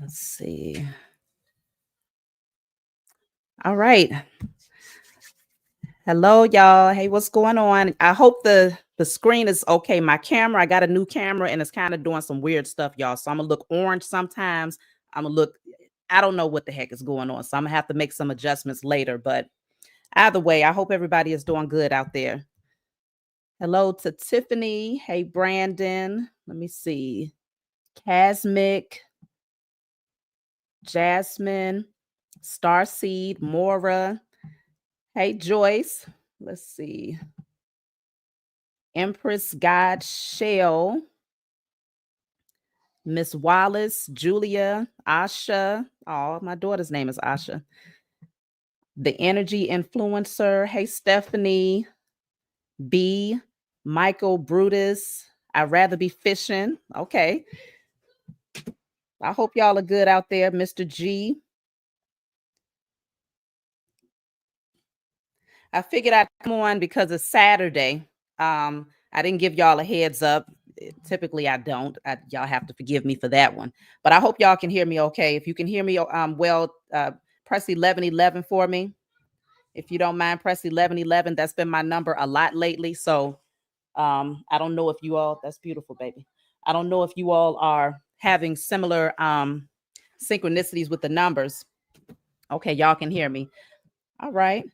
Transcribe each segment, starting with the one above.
Let's see. All right. Hello, y'all. Hey, what's going on? I hope the screen is okay. My camera, I got a new camera and it's kind of doing some weird stuff, y'all. So I'm gonna look orange sometimes. I'm gonna look, I don't know what the heck is going on. So I'm gonna have to make some adjustments later. But either way, I hope everybody is doing good out there. Hello to Tiffany. Hey, Brandon. Let me see. Casmic, Jasmine, Starseed, Mora. Hey, Joyce. Let's see. Empress God Shell, Miss Wallace, Julia, Asha. Oh, my daughter's name is Asha. The Energy Influencer. Hey, Stephanie, B, Michael Brutus. I'd rather be fishing. Okay. I hope y'all are good out there, Mr. G. I figured I'd come on because it's Saturday. I didn't give y'all a heads up. Typically, I don't. Y'all have to forgive me for that one. But I hope y'all can hear me okay. If you can hear me well, press 1111 for me. If you don't mind, press 1111. That's been my number a lot lately. So I don't know if you all, that's beautiful, baby. I don't know if you all are having similar synchronicities with the numbers. Okay, y'all can hear me. All right.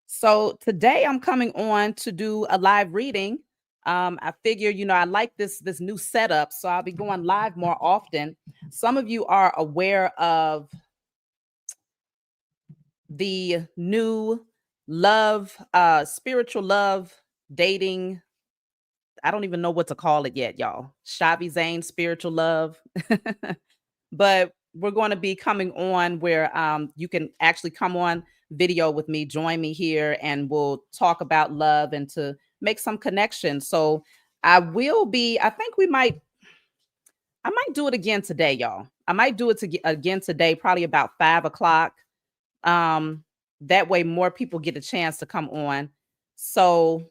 So today I'm coming on to do a live reading. I figure, I like this new setup, so I'll be going live more often. Some of you are aware of the new love, spiritual love, dating. I don't even know what to call it yet, y'all. Shavi Zane, spiritual love. But we're going to be coming on where you can actually come on video with me, join me here, and we'll talk about love and to make some connections. So I think I might do it again today, y'all. I might do it again today, probably about 5 o'clock. That way more people get a chance to come on. So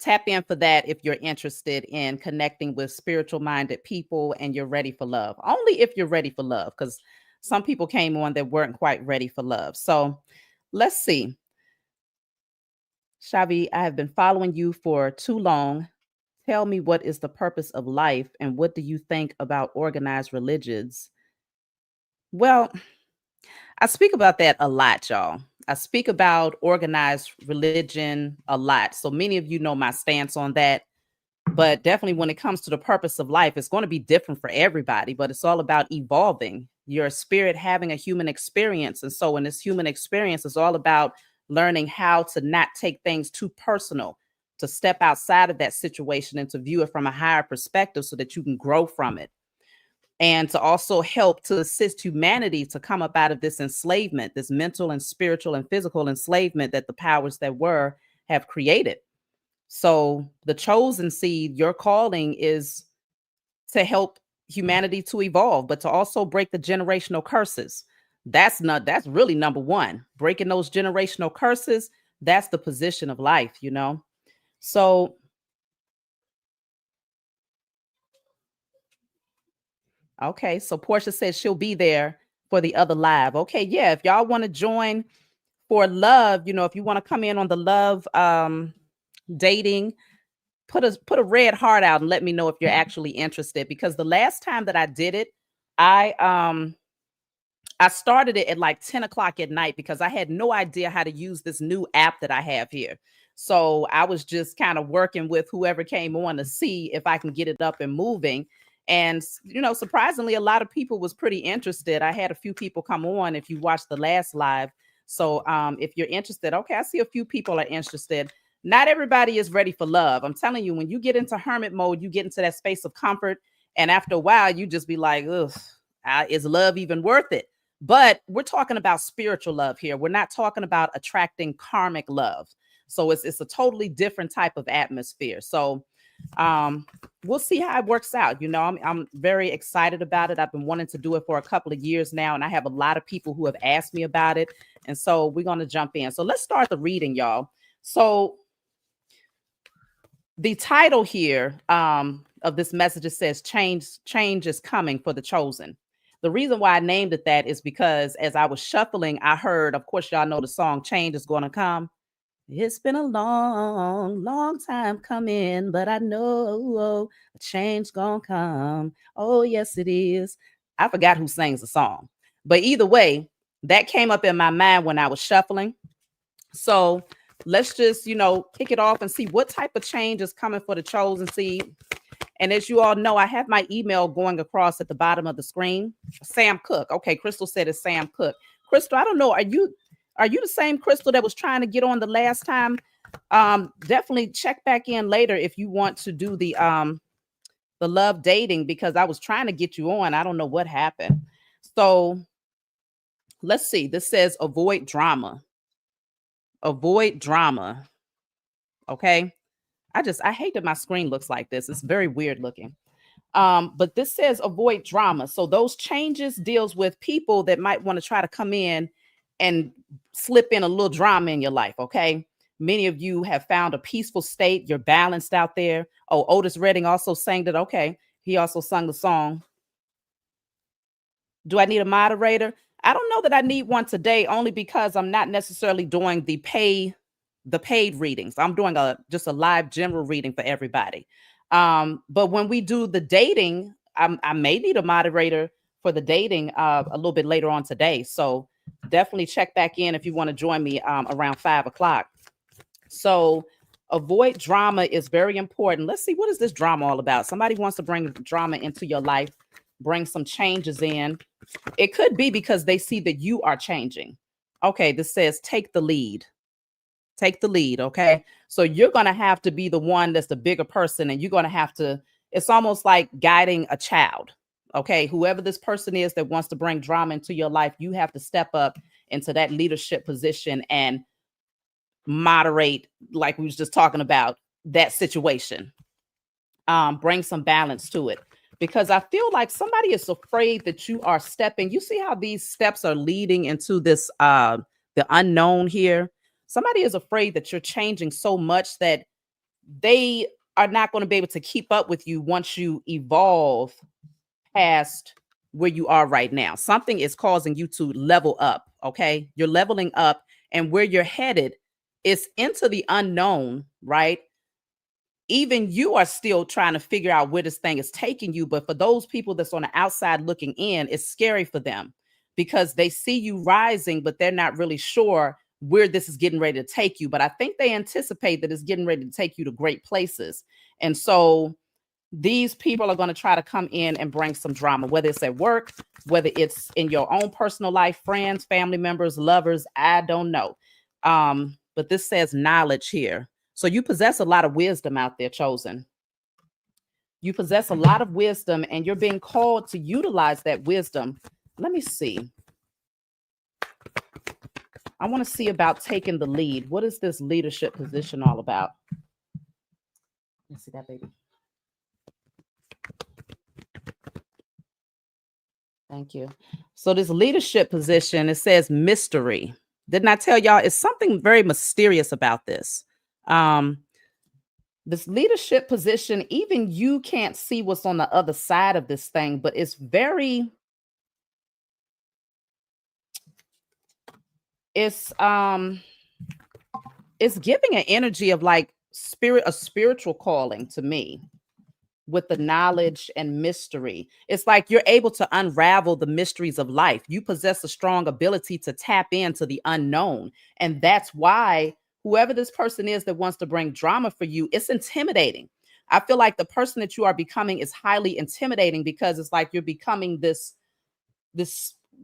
tap in for that if you're interested in connecting with spiritual minded people and you're ready for love. Only if you're ready for love, because some people came on that weren't quite ready for love. So let's see. Shavi, I have been following you for too long. Tell me, what is the purpose of life and what do you think about organized religions? Well, I speak about that a lot, y'all. I speak about organized religion a lot. So many of you know my stance on that. But definitely when it comes to the purpose of life, it's going to be different for everybody, but it's all about evolving your spirit, having a human experience. And so in this human experience, it's all about learning how to not take things too personal, to step outside of that situation and to view it from a higher perspective so that you can grow from it. And to also help to assist humanity to come up out of this enslavement, this mental and spiritual and physical enslavement that the powers that were have created. So the chosen seed, your calling is to help humanity to evolve, but to also break the generational curses. That's really number one. Breaking those generational curses, that's the position of life. So okay, so Portia says she'll be there for the other live. Okay, yeah, if y'all want to join for love, if you want to come in on the love dating, put a red heart out and let me know if you're actually interested, because the last time that I did it, I started it at like 10 o'clock at night because I had no idea how to use this new app that I have here. So I was just kind of working with whoever came on to see if I can get it up and moving. And, surprisingly, a lot of people was pretty interested. I had a few people come on if you watched the last live. So if you're interested, okay, I see a few people are interested. Not everybody is ready for love. I'm telling you, when you get into hermit mode, you get into that space of comfort. And after a while, you just be like, ugh, is love even worth it? But we're talking about spiritual love here. We're not talking about attracting karmic love. So it's a totally different type of atmosphere. So we'll see how it works out. I'm very excited about it. I've been wanting to do it for a couple of years now, and I have a lot of people who have asked me about it. And so we're going to jump in. So let's start the reading, y'all. So the title here, of this message, it says change is coming for the chosen. The reason why I named it that is because as I was shuffling, I heard, of course, y'all know the song Change is Gonna Come. It's been a long, long time coming, but I know a change gonna come. Oh, yes, it is. I forgot who sings the song. But either way, that came up in my mind when I was shuffling. So let's just, kick it off and see what type of change is coming for the chosen seed. And as you all know, I have my email going across at the bottom of the screen. Sam Cook. Okay, Crystal said it's Sam Cook. Crystal, I don't know. Are you the same Crystal that was trying to get on the last time? Definitely check back in later if you want to do the love dating, because I was trying to get you on. I don't know what happened. So let's see. This says avoid drama. Avoid drama. Okay. I hate that my screen looks like this. It's very weird looking. But this says avoid drama. So those changes deals with people that might want to try to come in and slip in a little drama in your life. Okay. Many of you have found a peaceful state. You're balanced out there. Oh, Otis Redding also sang that. Okay. He also sung the song. Do I need a moderator? I don't know that I need one today, only because I'm not necessarily doing the paid readings. I'm doing just a live general reading for everybody. But when we do the dating, I may need a moderator for the dating a little bit later on today. So definitely check back in if you want to join me around 5 o'clock. So avoid drama is very important. Let's see, what is this drama all about? Somebody wants to bring drama into your life, bring some changes in. It could be because they see that you are changing. Okay, this says take the lead. Take the lead. Okay. So you're going to have to be the one that's the bigger person, and you're going to have to, it's almost like guiding a child. Okay. Whoever this person is that wants to bring drama into your life, you have to step up into that leadership position and moderate, like we was just talking about, that situation. Bring some balance to it, because I feel like somebody is afraid that you are stepping. You see how these steps are leading into this, the unknown here. Somebody is afraid that you're changing so much that they are not going to be able to keep up with you once you evolve past where you are right now. Something is causing you to level up. Okay. You're leveling up, and where you're headed is into the unknown, right? Even you are still trying to figure out where this thing is taking you. But for those people that's on the outside looking in, it's scary for them because they see you rising, but they're not really sure where this is getting ready to take you. But I think they anticipate that it's getting ready to take you to great places. And so these people are going to try to come in and bring some drama, whether it's at work, whether it's in your own personal life, friends, family members, lovers, I don't know. But this says knowledge here. So you possess a lot of wisdom out there, chosen. You possess a lot of wisdom, and you're being called to utilize that wisdom. Let me see. I want to see about taking the lead. What is this leadership position all about? Let's see that, baby. Thank you. So this leadership position, it says mystery. Didn't I tell y'all it's something very mysterious about this? This leadership position, even you can't see what's on the other side of this thing, but it's giving an energy of like a spiritual calling to me, with the knowledge and mystery. It's like you're able to unravel the mysteries of life. You possess a strong ability to tap into the unknown. And that's why whoever this person is that wants to bring drama for you, it's intimidating. I feel like the person that you are becoming is highly intimidating, because it's like you're becoming this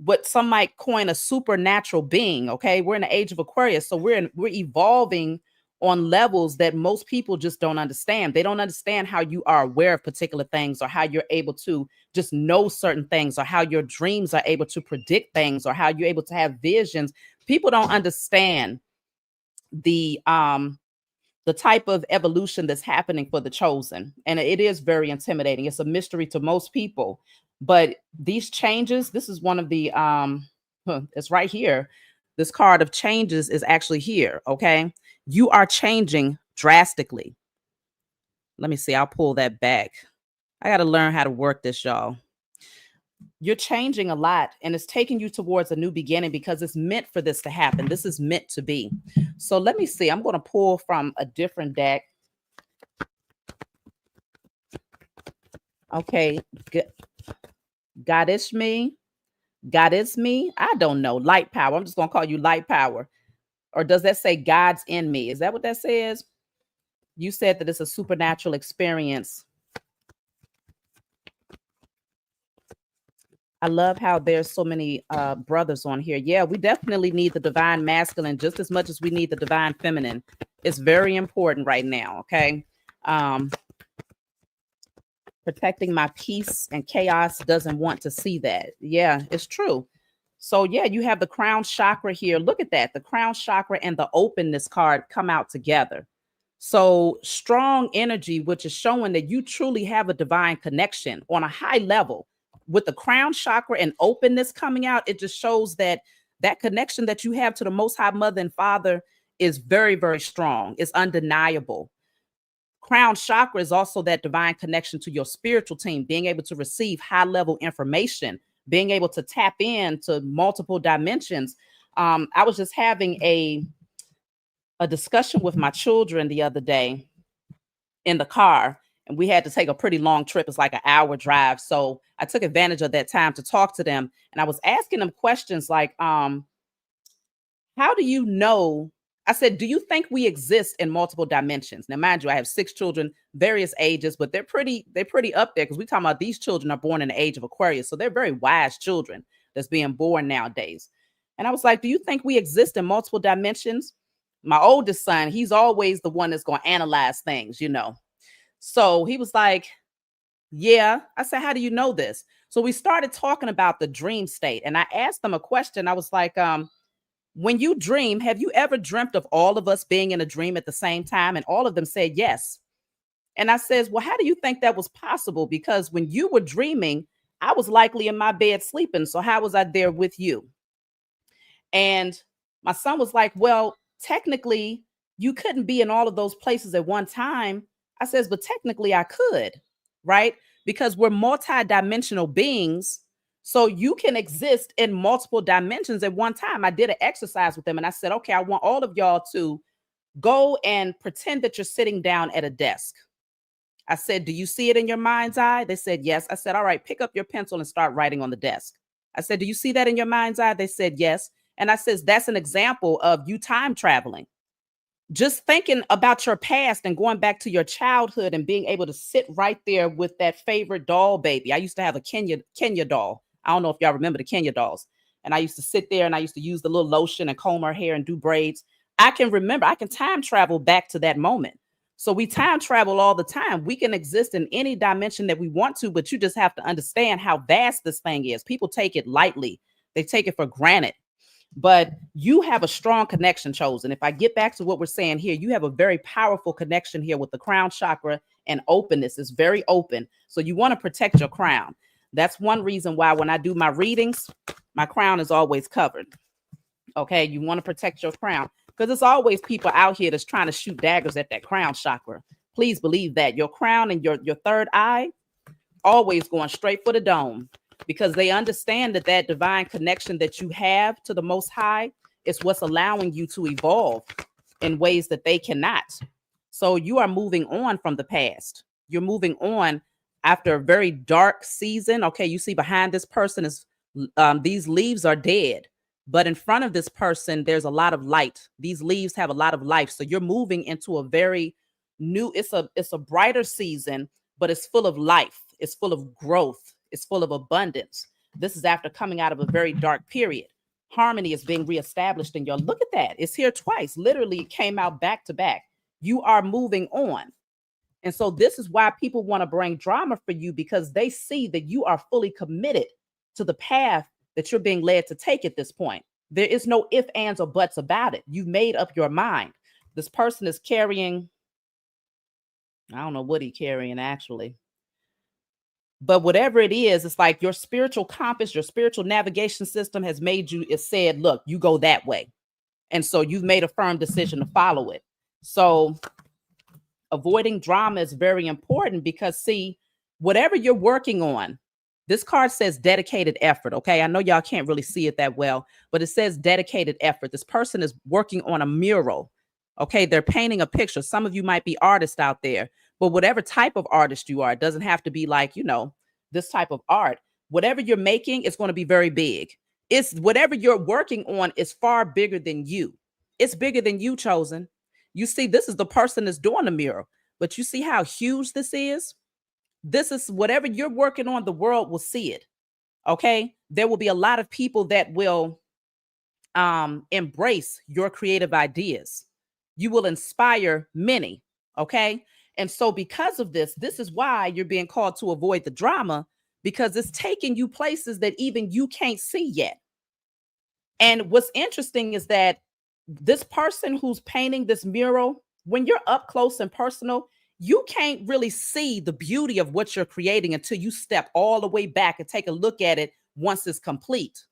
what some might coin a supernatural being. Okay. We're in the age of Aquarius. So we're evolving on levels that most people just don't understand. They don't understand how you are aware of particular things, or how you're able to just know certain things, or how your dreams are able to predict things, or how you're able to have visions. People don't understand the type of evolution that's happening for the chosen. And it is very intimidating. It's a mystery to most people. But these changes, this is one of the it's right here. This card of changes is actually here. Okay. You are changing drastically. Let me see. I'll pull that back. I got to learn how to work this, y'all. You're changing a lot and it's taking you towards a new beginning because it's meant for this to happen. This is meant to be. So let me see. I'm going to pull from a different deck. Okay. Goddess me. Goddess me. I don't know. Light power. I'm just going to call you light power. Or does that say God's in me? Is that what that says? You said that it's a supernatural experience. I love how there's so many brothers on here. Yeah, we definitely need the divine masculine just as much as we need the divine feminine. It's very important right now, okay? Protecting my peace and chaos doesn't want to see that. Yeah, it's true. So yeah, you have the crown chakra here. Look at that. The crown chakra and the openness card come out together. So strong energy, which is showing that you truly have a divine connection on a high level. With the crown chakra and openness coming out, it just shows that that connection that you have to the Most High Mother and Father is very, very strong. It's undeniable. Crown chakra is also that divine connection to your spiritual team, being able to receive high level information, being able to tap into multiple dimensions. I was just having a discussion with my children the other day in the car, and we had to take a pretty long trip. It's like an hour drive. So I took advantage of that time to talk to them. And I was asking them questions like, how do you know? I said, do you think we exist in multiple dimensions? Now, mind you, I have 6 children, various ages, but they're pretty up there because we talking about these children are born in the age of Aquarius. So they're very wise children that's being born nowadays. And I was like, do you think we exist in multiple dimensions? My oldest son, he's always the one that's going to analyze things, you know. So he was like, yeah. I said, how do you know this? So we started talking about the dream state. And I asked them a question. I was like, when you dream, have you ever dreamt of all of us being in a dream at the same time? And all of them said yes. And I says, well, how do you think that was possible? Because when you were dreaming, I was likely in my bed sleeping. So how was I there with you? And my son was like, well, technically, you couldn't be in all of those places at one time. I says, but technically I could, right? Because we're multi-dimensional beings. So you can exist in multiple dimensions at one time. I did an exercise with them and I said, okay, I want all of y'all to go and pretend that you're sitting down at a desk. I said, do you see it in your mind's eye? They said, yes. I said, all right, pick up your pencil and start writing on the desk. I said, do you see that in your mind's eye? They said, yes. And I says, that's an example of you time traveling. Just thinking about your past and going back to your childhood and being able to sit right there with that favorite doll baby. I used to have a Kenya doll. I don't know if y'all remember the Kenya dolls. And I used to sit there and I used to use the little lotion and comb her hair and do braids. I can remember, I can time travel back to that moment. So we time travel all the time. We can exist in any dimension that we want to, but you just have to understand how vast this thing is. People take it lightly. They take it for granted. But you have a strong connection, Chosen. If I get back to what we're saying here, you have a very powerful connection here with the crown chakra, and openness is very open. So you want to protect your crown. That's one reason why when I do my readings, my crown is always covered. Okay, you want to protect your crown because there's always people out here that's trying to shoot daggers at that crown chakra. Please believe that your crown and your third eye always going straight for the dome, because they understand that that divine connection that you have to the Most High is what's allowing you to evolve in ways that they cannot. So you are moving on from the past. You're moving on after a very dark season. Okay, you see behind this person is these leaves are dead, but in front of this person, there's a lot of light. These leaves have a lot of life. So you're moving into a very new, it's a brighter season, but it's full of life. It's full of growth. It's full of abundance. This is after coming out of a very dark period. Harmony is being reestablished in your, look at that. It's here twice. Literally it came out back to back. You are moving on. And so this is why people want to bring drama for you, because they see that you are fully committed to the path that you're being led to take at this point. There is no ifs, ands, or buts about it. You've made up your mind. This person is carrying, I don't know what he's carrying actually. But whatever it is, it's like your spiritual compass, your spiritual navigation system has made you, it said, look, you go that way. And so you've made a firm decision to follow it. So avoiding drama is very important because, see, whatever you're working on, this card says dedicated effort. Okay. I know y'all can't really see it that well, but it says dedicated effort. This person is working on a mural. Okay. They're painting a picture. Some of you might be artists out there, but whatever type of artist you are, it doesn't have to be like, this type of art. Whatever you're making is going to be very big. It's whatever you're working on is far bigger than you. It's bigger than you, chosen. You see, this is the person that's doing the mural, but you see how huge this is? This is whatever you're working on, the world will see it. Okay. There will be a lot of people that will embrace your creative ideas. You will inspire many. Okay. And so, because of this, this is why you're being called to avoid the drama, because it's taking you places that even you can't see yet. And what's interesting is that this person who's painting this mural, when you're up close and personal, you can't really see the beauty of what you're creating until you step all the way back and take a look at it once it's complete.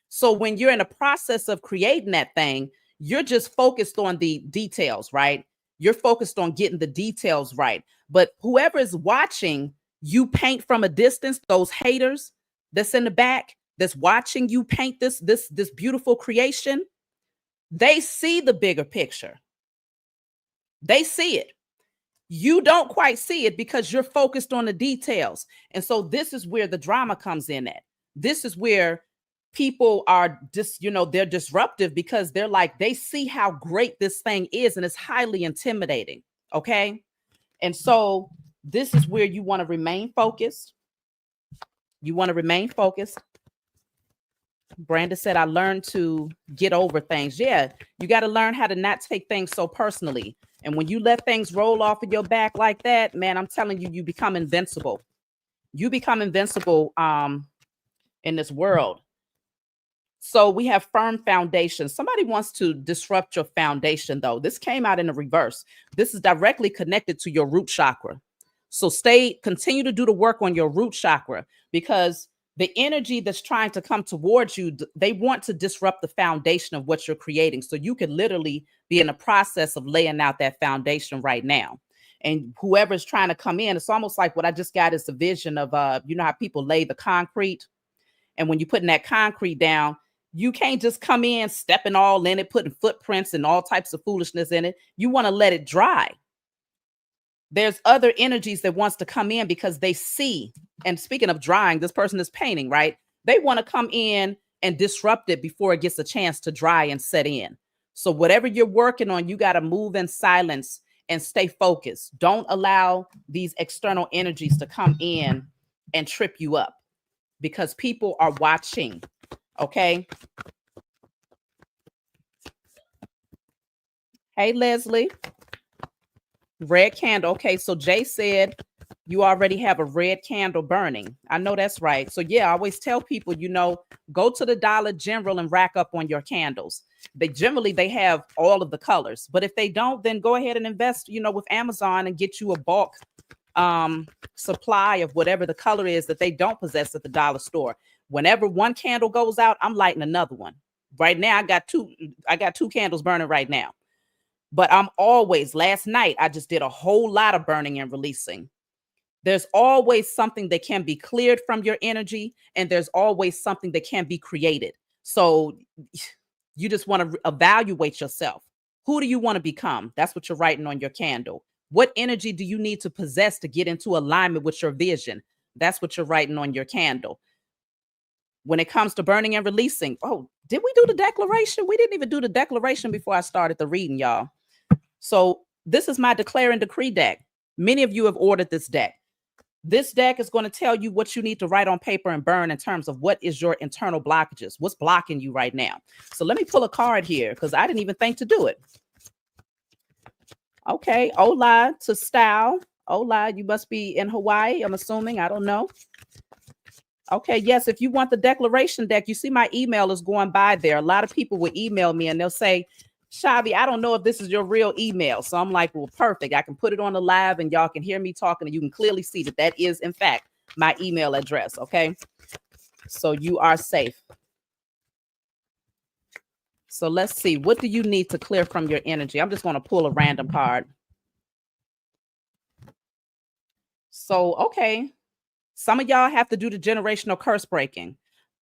So when you're in the process of creating that thing, you're just focused on the details, right? You're focused on getting the details right. But whoever is watching you paint from a distance, those haters that's in the back, that's watching you paint this beautiful creation, they see the bigger picture. They see it. You don't quite see it because you're focused on the details. And so this is where the drama comes in at. This is where people are they're disruptive because they're like, they see how great this thing is and it's highly intimidating. Okay. And so this is where you want to remain focused. You want to remain focused. Brandon said, I learned to get over things. Yeah, you got to learn how to not take things so personally. And when you let things roll off of your back like that, man, I'm telling you, you become invincible. You become invincible in this world. So we have firm foundation. Somebody wants to disrupt your foundation, though. This came out in the reverse. This is directly connected to your root chakra. So continue to do the work on your root chakra, because the energy that's trying to come towards you, they want to disrupt the foundation of what you're creating. So you could literally be in the process of laying out that foundation right now. And whoever's trying to come in, it's almost like what I just got is a vision of, how people lay the concrete. And when you're putting that concrete down, you can't just come in, stepping all in it, putting footprints and all types of foolishness in it. You want to let it dry. There's other energies that wants to come in because they see. And speaking of drying, this person is painting, right? They want to come in and disrupt it before it gets a chance to dry and set in. So whatever you're working on, you got to move in silence and stay focused. Don't allow these external energies to come in and trip you up, because people are watching. Okay. Hey, Leslie. Red candle. Okay, so Jay said you already have a red candle burning. I know that's right. So yeah, I always tell people, go to the Dollar General and rack up on your candles. They have all of the colors, but if they don't, then go ahead and invest, with Amazon and get you a bulk supply of whatever the color is that they don't possess at the dollar store. Whenever one candle goes out, I'm lighting another one. Right now, I got two candles burning right now. But last night, I just did a whole lot of burning and releasing. There's always something that can be cleared from your energy, and there's always something that can be created. So you just want to evaluate yourself. Who do you want to become? That's what you're writing on your candle. What energy do you need to possess to get into alignment with your vision? That's what you're writing on your candle. When it comes to burning and releasing, did we do the declaration? We didn't even do the declaration before I started the reading, y'all. So this is my declare and decree deck. Many of you have ordered this deck. This deck is going to tell you what you need to write on paper and burn in terms of what is your internal blockages, what's blocking you right now. So let me pull a card here because I didn't even think to do it. Okay, Ola to style. Ola, you must be in Hawaii, I'm assuming. I don't know. Okay, yes, if you want the declaration deck, you see my email is going by there. A lot of people will email me and they'll say, Shavi, I don't know if this is your real email. So I'm like, well, perfect. I can put it on the live and y'all can hear me talking and you can clearly see that is, in fact, my email address. Okay, so you are safe. So let's see. What do you need to clear from your energy? I'm just going to pull a random card. So, okay. Some of y'all have to do the generational curse breaking.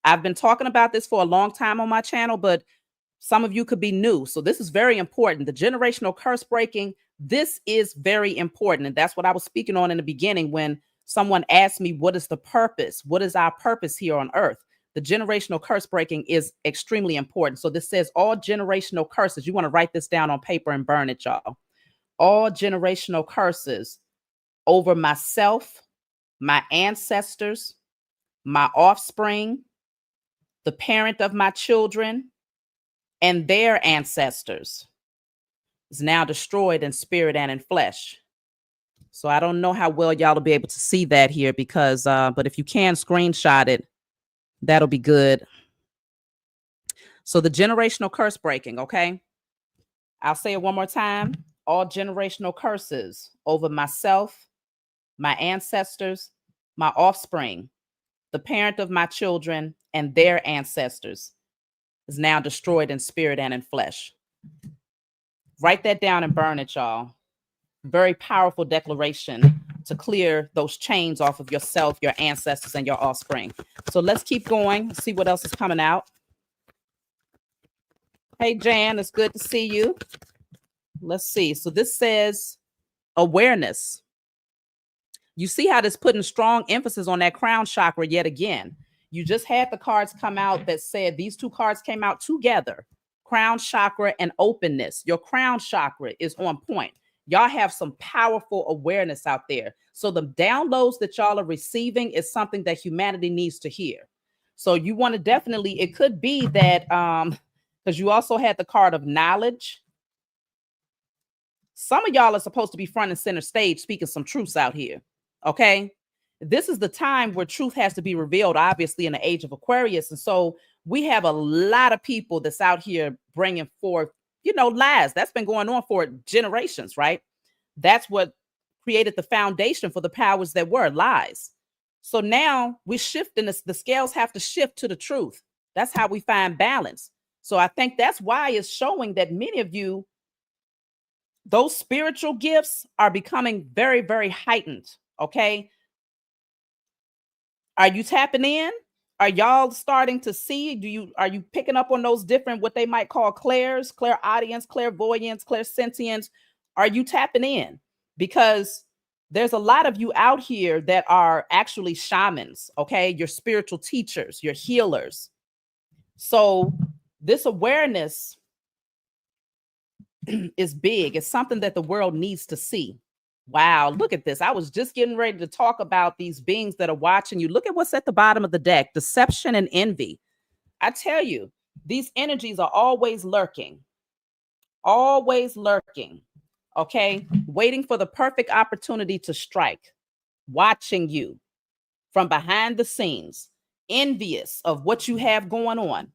I've been talking about this for a long time on my channel, but some of you could be new. So this is very important. The generational curse breaking, this is very important. And that's what I was speaking on in the beginning when someone asked me, what is the purpose? What is our purpose here on earth? The generational curse breaking is extremely important. So this says all generational curses. You want to write this down on paper and burn it, y'all. All generational curses over myself, my ancestors, my offspring, the parent of my children, and their ancestors is now destroyed in spirit and in flesh. So I don't know how well y'all will be able to see that here because, but if you can screenshot it, that'll be good. So the generational curse breaking, okay? I'll say it one more time. All generational curses over myself, my ancestors, my offspring, the parent of my children, and their ancestors is now destroyed in spirit and in flesh. Write that down and burn it, y'all. Very powerful declaration to clear those chains off of yourself, your ancestors, and your offspring. So let's keep going, see what else is coming out. Hey, Jan, it's good to see you. Let's see. So this says awareness. You see how this putting strong emphasis on that crown chakra yet again. You just had the cards come out that said these two cards came out together. Crown chakra and openness. Your crown chakra is on point. Y'all have some powerful awareness out there. So the downloads that y'all are receiving is something that humanity needs to hear. So you want to definitely, it could be that, because you also had the card of knowledge. Some of y'all are supposed to be front and center stage speaking some truths out here. Okay. This is the time where truth has to be revealed, obviously, in the age of Aquarius. And so we have a lot of people that's out here bringing forth, you know, lies. That's been going on for generations, right? That's what created the foundation for the powers that were, lies. So now we're shifting this. The scales have to shift to the truth. That's how we find balance. So I think that's why it's showing that many of you, those spiritual gifts are becoming very, very heightened. Okay. Are you tapping in? Are y'all starting to see? Are you picking up on those different, what they might call clairs, clairaudience, clairvoyance, clairsentience? Are you tapping in? Because there's a lot of you out here that are actually shamans, okay? You're spiritual teachers, you're healers. So this awareness is big. It's something that the world needs to see. Wow, look at this. I was just getting ready to talk about these beings that are watching you. Look at what's at the bottom of the deck, deception and envy. I tell you, these energies are always lurking, okay? Waiting for the perfect opportunity to strike, watching you from behind the scenes, envious of what you have going on.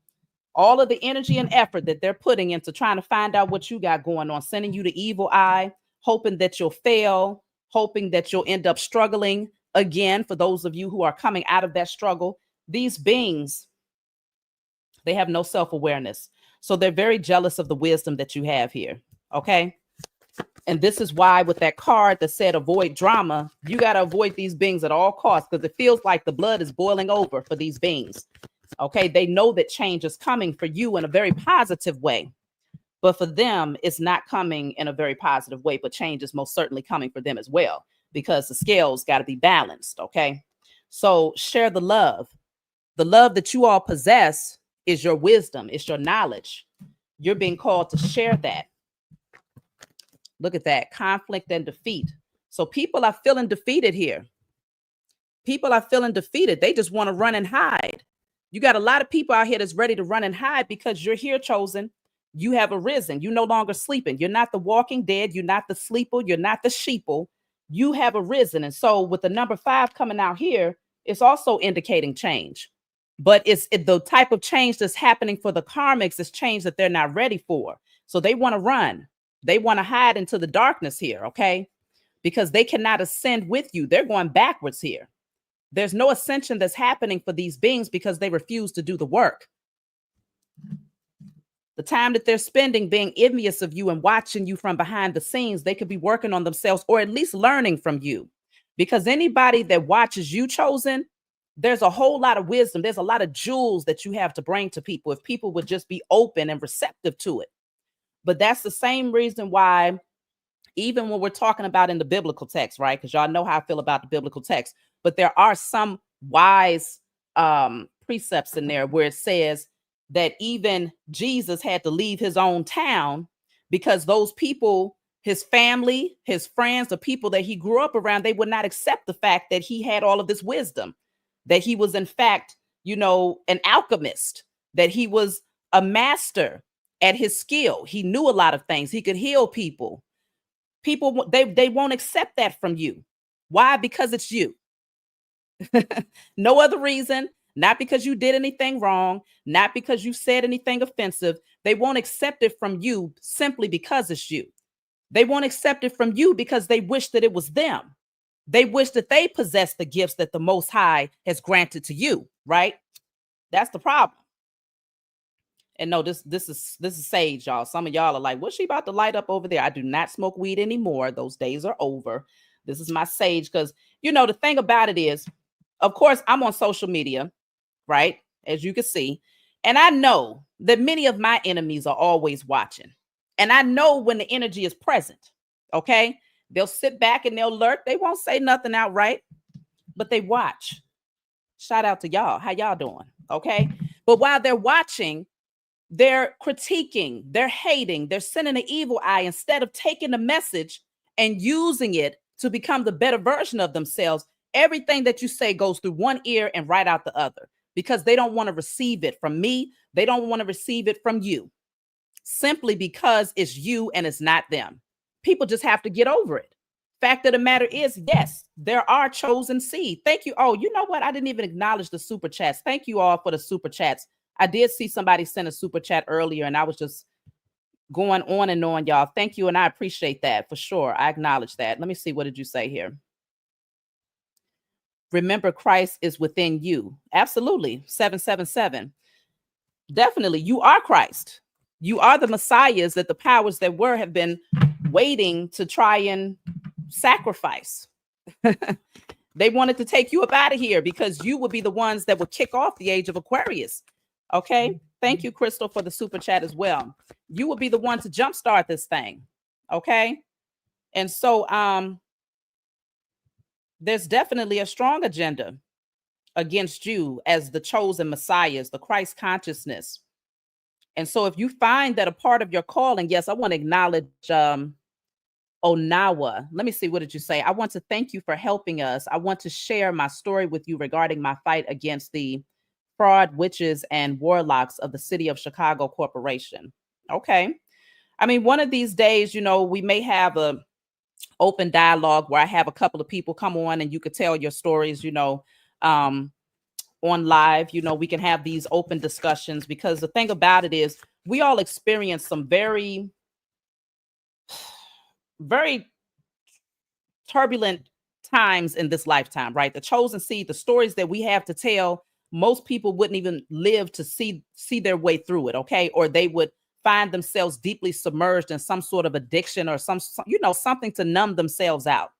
All of the energy and effort that they're putting into trying to find out what you got going on, sending you the evil eye, hoping that you'll fail, hoping that you'll end up struggling again. For those of you who are coming out of that struggle, these beings, they have no self-awareness. So they're very jealous of the wisdom that you have here. Okay. And this is why with that card that said avoid drama, you got to avoid these beings at all costs, because it feels like the blood is boiling over for these beings. Okay. They know that change is coming for you in a very positive way. But for them, it's not coming in a very positive way, but change is most certainly coming for them as well, because the scales got to be balanced, okay? So share the love. The love that you all possess is your wisdom, it's your knowledge. You're being called to share that. Look at that, conflict and defeat. So people are feeling defeated here. People are feeling defeated. They just want to run and hide. You got a lot of people out here that's ready to run and hide because you're here, chosen. You have arisen. You're no longer sleeping. You're not the walking dead. You're not the sleeper. You're not the sheeple. You have arisen. And so with the number 5 coming out here, it's also indicating change. But it's the type of change that's happening for the karmics is change that they're not ready for. So they want to run. They want to hide into the darkness here, okay? Because they cannot ascend with you. They're going backwards here. There's no ascension that's happening for these beings because they refuse to do the work. The time that they're spending being envious of you and watching you from behind the scenes, they could be working on themselves or at least learning from you. Because anybody that watches you, chosen, there's a whole lot of wisdom. There's a lot of jewels that you have to bring to people if people would just be open and receptive to it. But that's the same reason why, even when we're talking about in the biblical text, right? Because y'all know how I feel about the biblical text, but there are some wise precepts in there where it says that even Jesus had to leave his own town because those people, his family, his friends, the people that he grew up around, they would not accept the fact that he had all of this wisdom, that he was in fact, an alchemist, that he was a master at his skill. He knew a lot of things. He could heal people. People, they won't accept that from you. Why? Because it's you. No other reason. Not because you did anything wrong, not because you said anything offensive. They won't accept it from you simply because it's you. They won't accept it from you because they wish that it was them. They wish that they possess the gifts that the Most High has granted to you, right? That's the problem. And no, this is sage, y'all. Some of y'all are like, what's she about to light up over there? I do not smoke weed anymore. Those days are over. This is my sage because, the thing about it is, of course, I'm on social media, right? As you can see. And I know that many of my enemies are always watching. And I know when the energy is present, okay? They'll sit back and they'll lurk. They won't say nothing outright, but they watch. Shout out to y'all. How y'all doing? Okay? But while they're watching, they're critiquing, they're hating, they're sending an evil eye instead of taking the message and using it to become the better version of themselves. Everything that you say goes through one ear and right out the other because they don't want to receive it from me. They don't want to receive it from you simply because it's you and it's not them. People just have to get over it. Fact of the matter is, yes, there are chosen seed. Thank you. Oh, you know what? I didn't even acknowledge the super chats. Thank you all for the super chats. I did see somebody send a super chat earlier and I was just going on and on, y'all. Thank you. And I appreciate that for sure. I acknowledge that. Let me see. What did you say here? Remember, Christ is within you. Absolutely. 777. Definitely. You are Christ. You are the messiahs that the powers that were have been waiting to try and sacrifice. They wanted to take you up out of here because you would be the ones that would kick off the age of Aquarius. Okay. Thank you, Crystal, for the super chat as well. You will be the one to jumpstart this thing. Okay. And so there's definitely a strong agenda against you as the chosen messiahs, the Christ consciousness. And so if you find that a part of your calling, yes, I want to acknowledge Onawa. Let me see. What did you say? I want to thank you for helping us. I want to share my story with you regarding my fight against the fraud, witches, and warlocks of the City of Chicago Corporation. Okay. I mean, one of these days, we may have a open dialogue where I have a couple of people come on and you could tell your stories, on live. We can have these open discussions because the thing about it is we all experience some very, very turbulent times in this lifetime, right? The chosen seed, the stories that we have to tell, most people wouldn't even live to see their way through it, okay? Or they would find themselves deeply submerged in some sort of addiction or something to numb themselves out.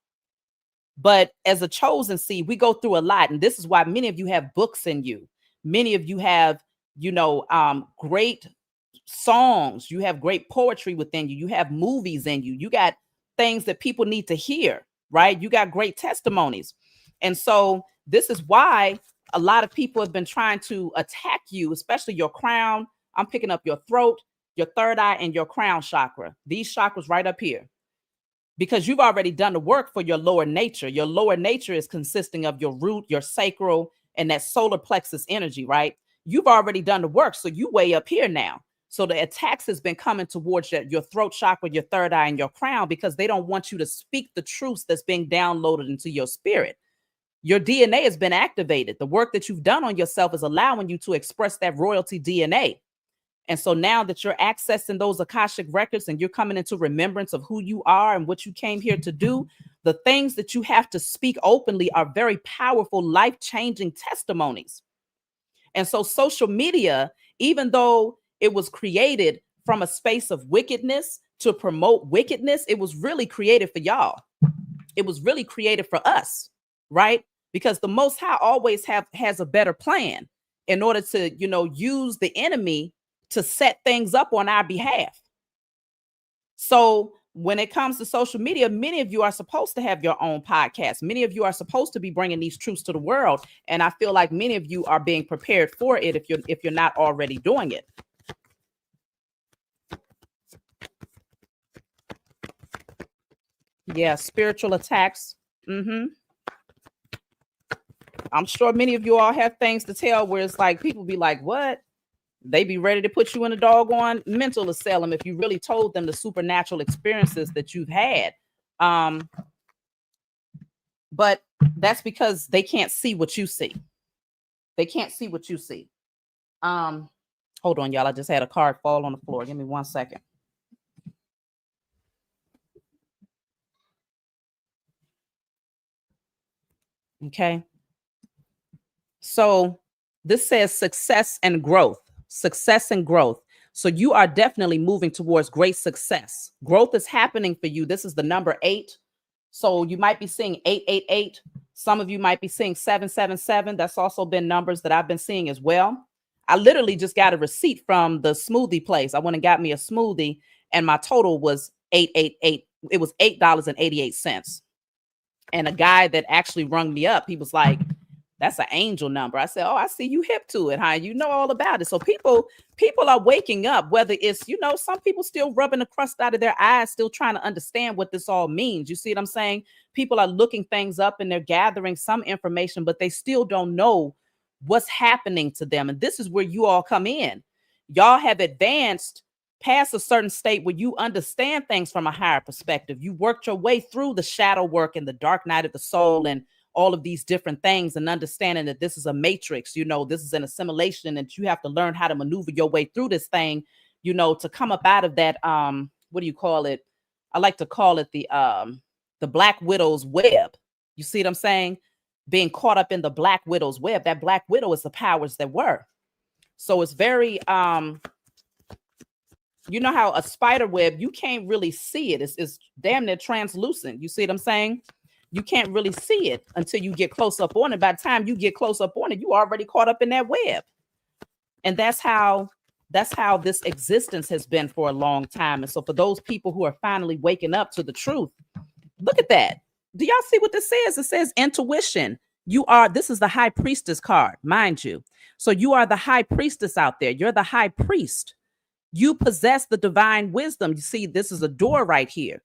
But as a chosen seed, we go through a lot. And this is why many of you have books in you. Many of you have, great songs. You have great poetry within you. You have movies in you. You got things that people need to hear, right? You got great testimonies. And so this is why a lot of people have been trying to attack you, especially your crown. I'm picking up your throat, your third eye, and your crown chakra. These chakras right up here. Because you've already done the work for your lower nature. Your lower nature is consisting of your root, your sacral, and that solar plexus energy, right? You've already done the work. So you way up here now. So the attacks has been coming towards your throat chakra, your third eye, and your crown because they don't want you to speak the truths that's being downloaded into your spirit. Your DNA has been activated. The work that you've done on yourself is allowing you to express that royalty DNA. And so now that you're accessing those Akashic records and you're coming into remembrance of who you are and what you came here to do, the things that you have to speak openly are very powerful, life-changing testimonies. And so social media, even though it was created from a space of wickedness to promote wickedness, it was really created for y'all. It was really created for us, right? Because the Most High always has a better plan in order to, use the enemy to set things up on our behalf. So when it comes to social media, many of you are supposed to have your own podcast. Many of you are supposed to be bringing these truths to the world, and I feel like many of you are being prepared for it if you're not already doing it. Yeah, spiritual attacks. hmm I'm sure many of you all have things to tell where it's like people be like, "What?" They be ready to put you in a doggone mental asylum if you really told them the supernatural experiences that you've had. Um, but that's because they can't see what you see. They can't see what you see. Um, Hold on, y'all. I just had a card fall on the floor. Give me 1 second. Okay. So this says success and growth. Success and growth. So you are definitely moving towards great success. Growth is happening for you. This is the number 8. So you might be seeing 888. Some of you might be seeing 777. That's also been numbers that I've been seeing as well. I literally just got a receipt from the smoothie place. I went and got me a smoothie, and my total was 888. It was $8.88. And a guy that actually rung me up, he was like, "That's an angel number." I said, "Oh, I see you hip to it, huh? You know all about it." So people are waking up, whether it's, some people still rubbing the crust out of their eyes, still trying to understand what this all means. You see what I'm saying? People are looking things up and they're gathering some information, but they still don't know what's happening to them. And this is where you all come in. Y'all have advanced past a certain state where you understand things from a higher perspective. You worked your way through the shadow work and the dark night of the soul and all of these different things, and understanding that this is a matrix, this is an assimilation, and you have to learn how to maneuver your way through this thing, to come up out of that, what do you call it? I like to call it the Black Widow's web. You see what I'm saying? Being caught up in the Black Widow's web. That Black Widow is the powers that were. So it's very you know how a spider web, you can't really see it. It's damn near translucent. You see what I'm saying? You can't really see it until you get close up on it. By the time you get close up on it, you already caught up in that web. And that's how this existence has been for a long time. And so for those people who are finally waking up to the truth, look at that. Do y'all see what this says? It says intuition. This is the high priestess card, mind you. So you are the high priestess out there. You're the high priest. You possess the divine wisdom. You see, this is a door right here.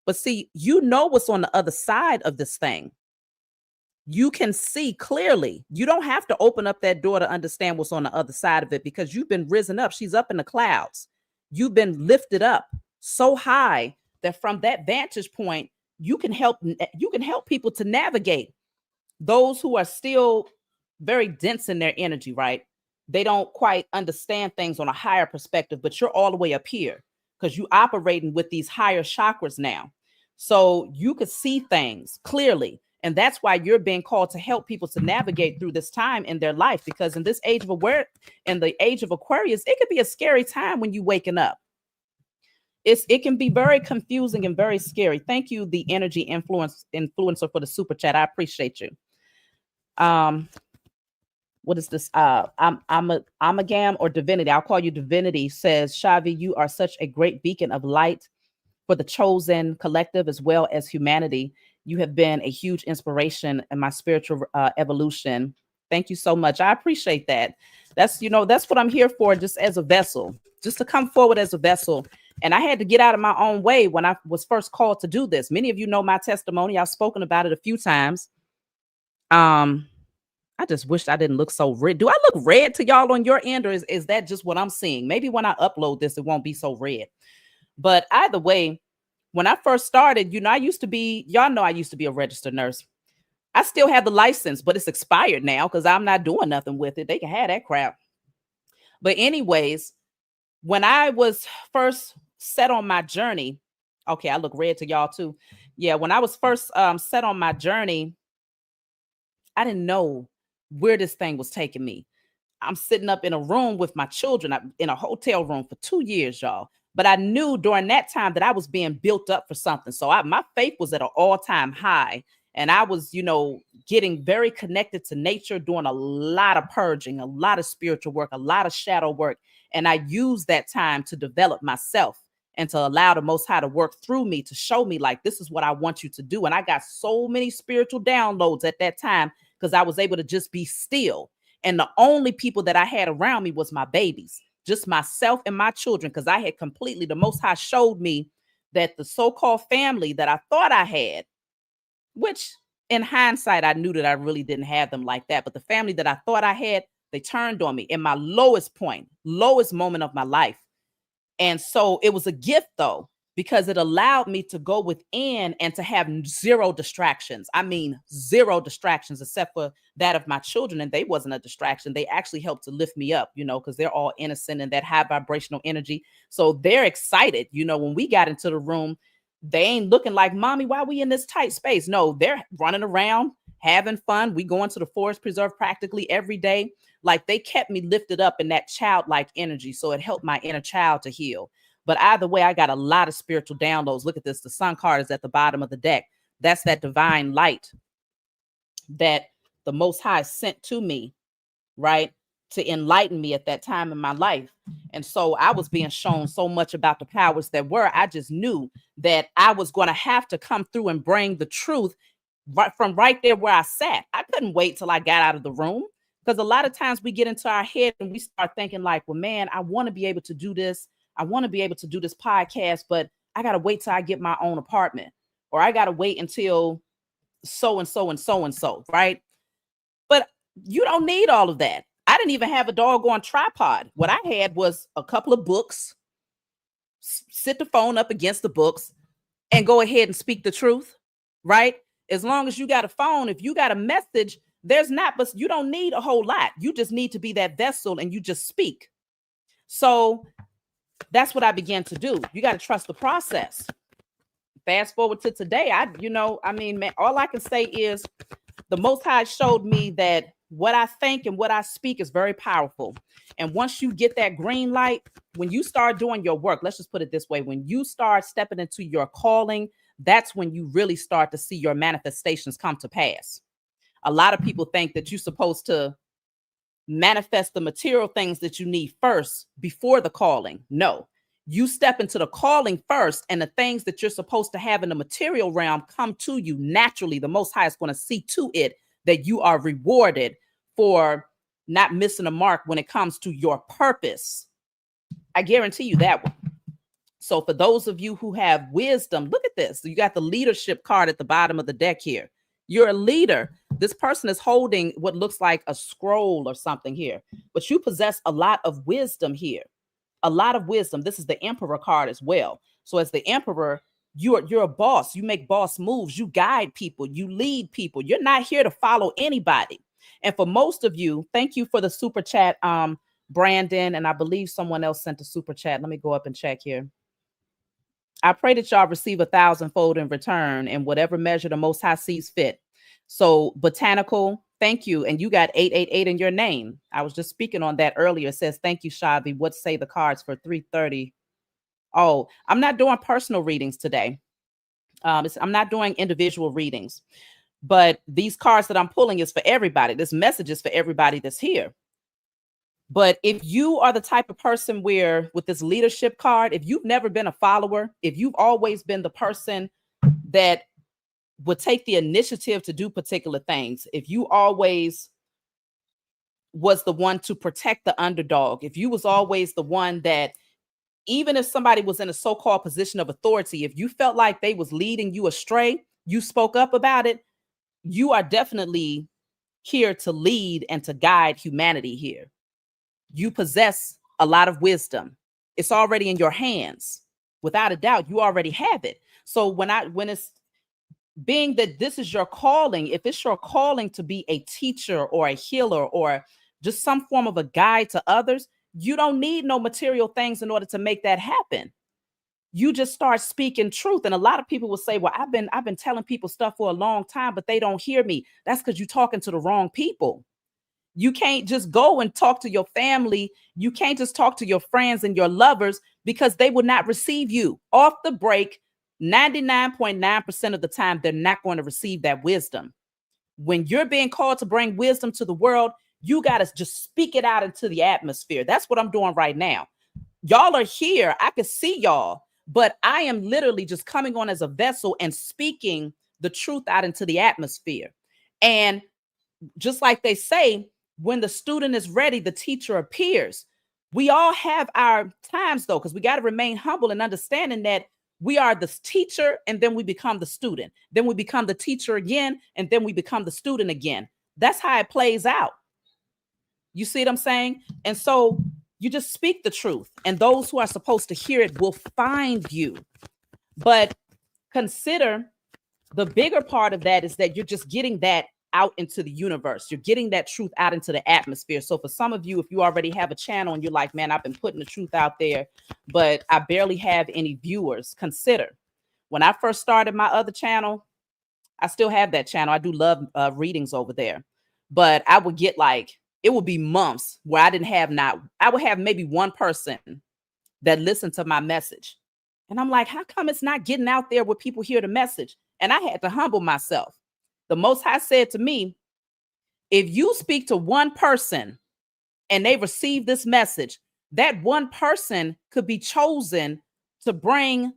But see, what's on the other side of this thing. You can see clearly. You don't have to open up that door to understand what's on the other side of it, because you've been risen up. She's up in the clouds. You've been lifted up so high that from that vantage point, you can help people to navigate those who are still very dense in their energy, right? They don't quite understand things on a higher perspective, but you're all the way up here because you're operating with these higher chakras now. So you could see things clearly. And that's why you're being called to help people to navigate through this time in their life, because in this age of in the age of Aquarius, it could be a scary time when you're waking up. It can be very confusing and very scary. Thank you, the energy influencer, for the super chat. I appreciate you. What is this? I'm a Amagam or Divinity. I'll call you Divinity. Says, Shavi, you are such a great beacon of light for the chosen collective as well as humanity. You have been a huge inspiration in my spiritual evolution. Thank you so much. I appreciate that. That's what I'm here for, just as a vessel, just to come forward as a vessel. And I had to get out of my own way when I was first called to do this. Many of you know my testimony. I've spoken about it a few times. I just wish I didn't look so red. Do I look red to y'all on your end, or is that just what I'm seeing? Maybe when I upload this, it won't be so red. But either way, when I first started, I used to be a registered nurse. I still have the license, but it's expired now because I'm not doing nothing with it. They can have that crap. But anyways, when I was first set on my journey, okay, I look red to y'all too. Yeah, when I was first set on my journey, I didn't know where this thing was taking me. I'm sitting up in a room with my children in a hotel room for 2 years, y'all. But I knew during that time that I was being built up for something. So my faith was at an all-time high. And I was, getting very connected to nature, doing a lot of purging, a lot of spiritual work, a lot of shadow work. And I used that time to develop myself and to allow the Most High to work through me, to show me like, this is what I want you to do. And I got so many spiritual downloads at that time because I was able to just be still. And the only people that I had around me was my babies, just myself and my children, because I had completely, the Most High showed me that the so-called family that I thought I had, which in hindsight, I knew that I really didn't have them like that. But the family that I thought I had, they turned on me in my lowest point, lowest moment of my life. And so it was a gift, though, because it allowed me to go within and to have zero distractions. I mean, zero distractions, except for that of my children. And they wasn't a distraction. They actually helped to lift me up, because they're all innocent and that high vibrational energy. So they're excited. When we got into the room, they ain't looking like, mommy, why we in this tight space? No, they're running around, having fun. We go into the forest preserve practically every day. Like, they kept me lifted up in that childlike energy. So it helped my inner child to heal. But either way, I got a lot of spiritual downloads. Look at this. The sun card is at the bottom of the deck. That's that divine light that the Most High sent to me, right, to enlighten me at that time in my life. And so I was being shown so much about the powers that were. I just knew that I was going to have to come through and bring the truth right from right there where I sat. I couldn't wait till I got out of the room. Because a lot of times we get into our head and we start thinking like, well, man, I want to be able to do this. I want to be able to do this podcast, but I got to wait till I get my own apartment, or I got to wait until so and so and so and so, right? But you don't need all of that. I didn't even have a doggone tripod. What I had was a couple of books, sit the phone up against the books and go ahead and speak the truth, right? As long as you got a phone, if you got a message, but you don't need a whole lot. You just need to be that vessel and you just speak. So that's what I began to do. You got to trust the process. Fast forward to today. Man, all I can say is the Most High showed me that what I think and what I speak is very powerful. And once you get that green light, when you start doing your work, let's just put it this way, when you start stepping into your calling, that's when you really start to see your manifestations come to pass. A lot of people think that you're supposed to manifest the material things that you need first before the calling. No, you step into the calling first, and the things that you're supposed to have in the material realm come to you naturally. The Most High is going to see to it that you are rewarded for not missing a mark when it comes to your purpose. I guarantee you that one. So for those of you who have wisdom, look at this. You got the leadership card at the bottom of the deck here. You're a leader. This person is holding what looks like a scroll or something here, but you possess a lot of wisdom here, a lot of wisdom. This is the Emperor card as well. So as the Emperor, you're a boss. You make boss moves. You guide people. You lead people. You're not here to follow anybody. And for most of you, thank you for the super chat, Brandon. And I believe someone else sent a super chat. Let me go up and check here. I pray that y'all receive 1,000-fold in return in whatever measure the Most High sees fit. So Botanical, thank you. And you got 888 in your name. I was just speaking on that earlier. It says, thank you, Shavi. What say the cards for 330? Oh, I'm not doing personal readings today. I'm not doing individual readings. But these cards that I'm pulling is for everybody. This message is for everybody that's here. But if you are the type of person where with this leadership card, if you've never been a follower, if you've always been the person that would take the initiative to do particular things, if you always was the one to protect the underdog, if you was always the one that, even if somebody was in a so-called position of authority, if you felt like they was leading you astray, you spoke up about it, you are definitely here to lead and to guide humanity here. You possess a lot of wisdom. It's already in your hands. Without a doubt, you already have it. So when it's being that this is your calling, if it's your calling to be a teacher or a healer or just some form of a guide to others, you don't need no material things in order to make that happen. You just start speaking truth. And a lot of people will say, well, I've been telling people stuff for a long time, but they don't hear me. That's because you're talking to the wrong people. You can't just go and talk to your family. You can't just talk to your friends and your lovers because they will not receive you. Off the break, 99.9% of the time, they're not going to receive that wisdom. When you're being called to bring wisdom to the world, you got to just speak it out into the atmosphere. That's what I'm doing right now. Y'all are here. I can see y'all, but I am literally just coming on as a vessel and speaking the truth out into the atmosphere. And just like they say, when the student is ready, the teacher appears. We all have our times, though, because we got to remain humble and understanding that we are the teacher and then we become the student. Then we become the teacher again, and then we become the student again. That's how it plays out. You see what I'm saying? And so you just speak the truth, and those who are supposed to hear it will find you. But consider the bigger part of that is that you're just getting that out into the universe. You're getting that truth out into the atmosphere. So for some of you, if you already have a channel and you're like, man, I've been putting the truth out there, but I barely have any viewers, consider when I first started my other channel, I still have that channel. I do love readings over there, but I would get like, it would be months where I would have maybe one person that listened to my message. And I'm like, how come it's not getting out there where people hear the message? And I had to humble myself. The Most High said to me, if you speak to one person and they receive this message, that one person could be chosen to bring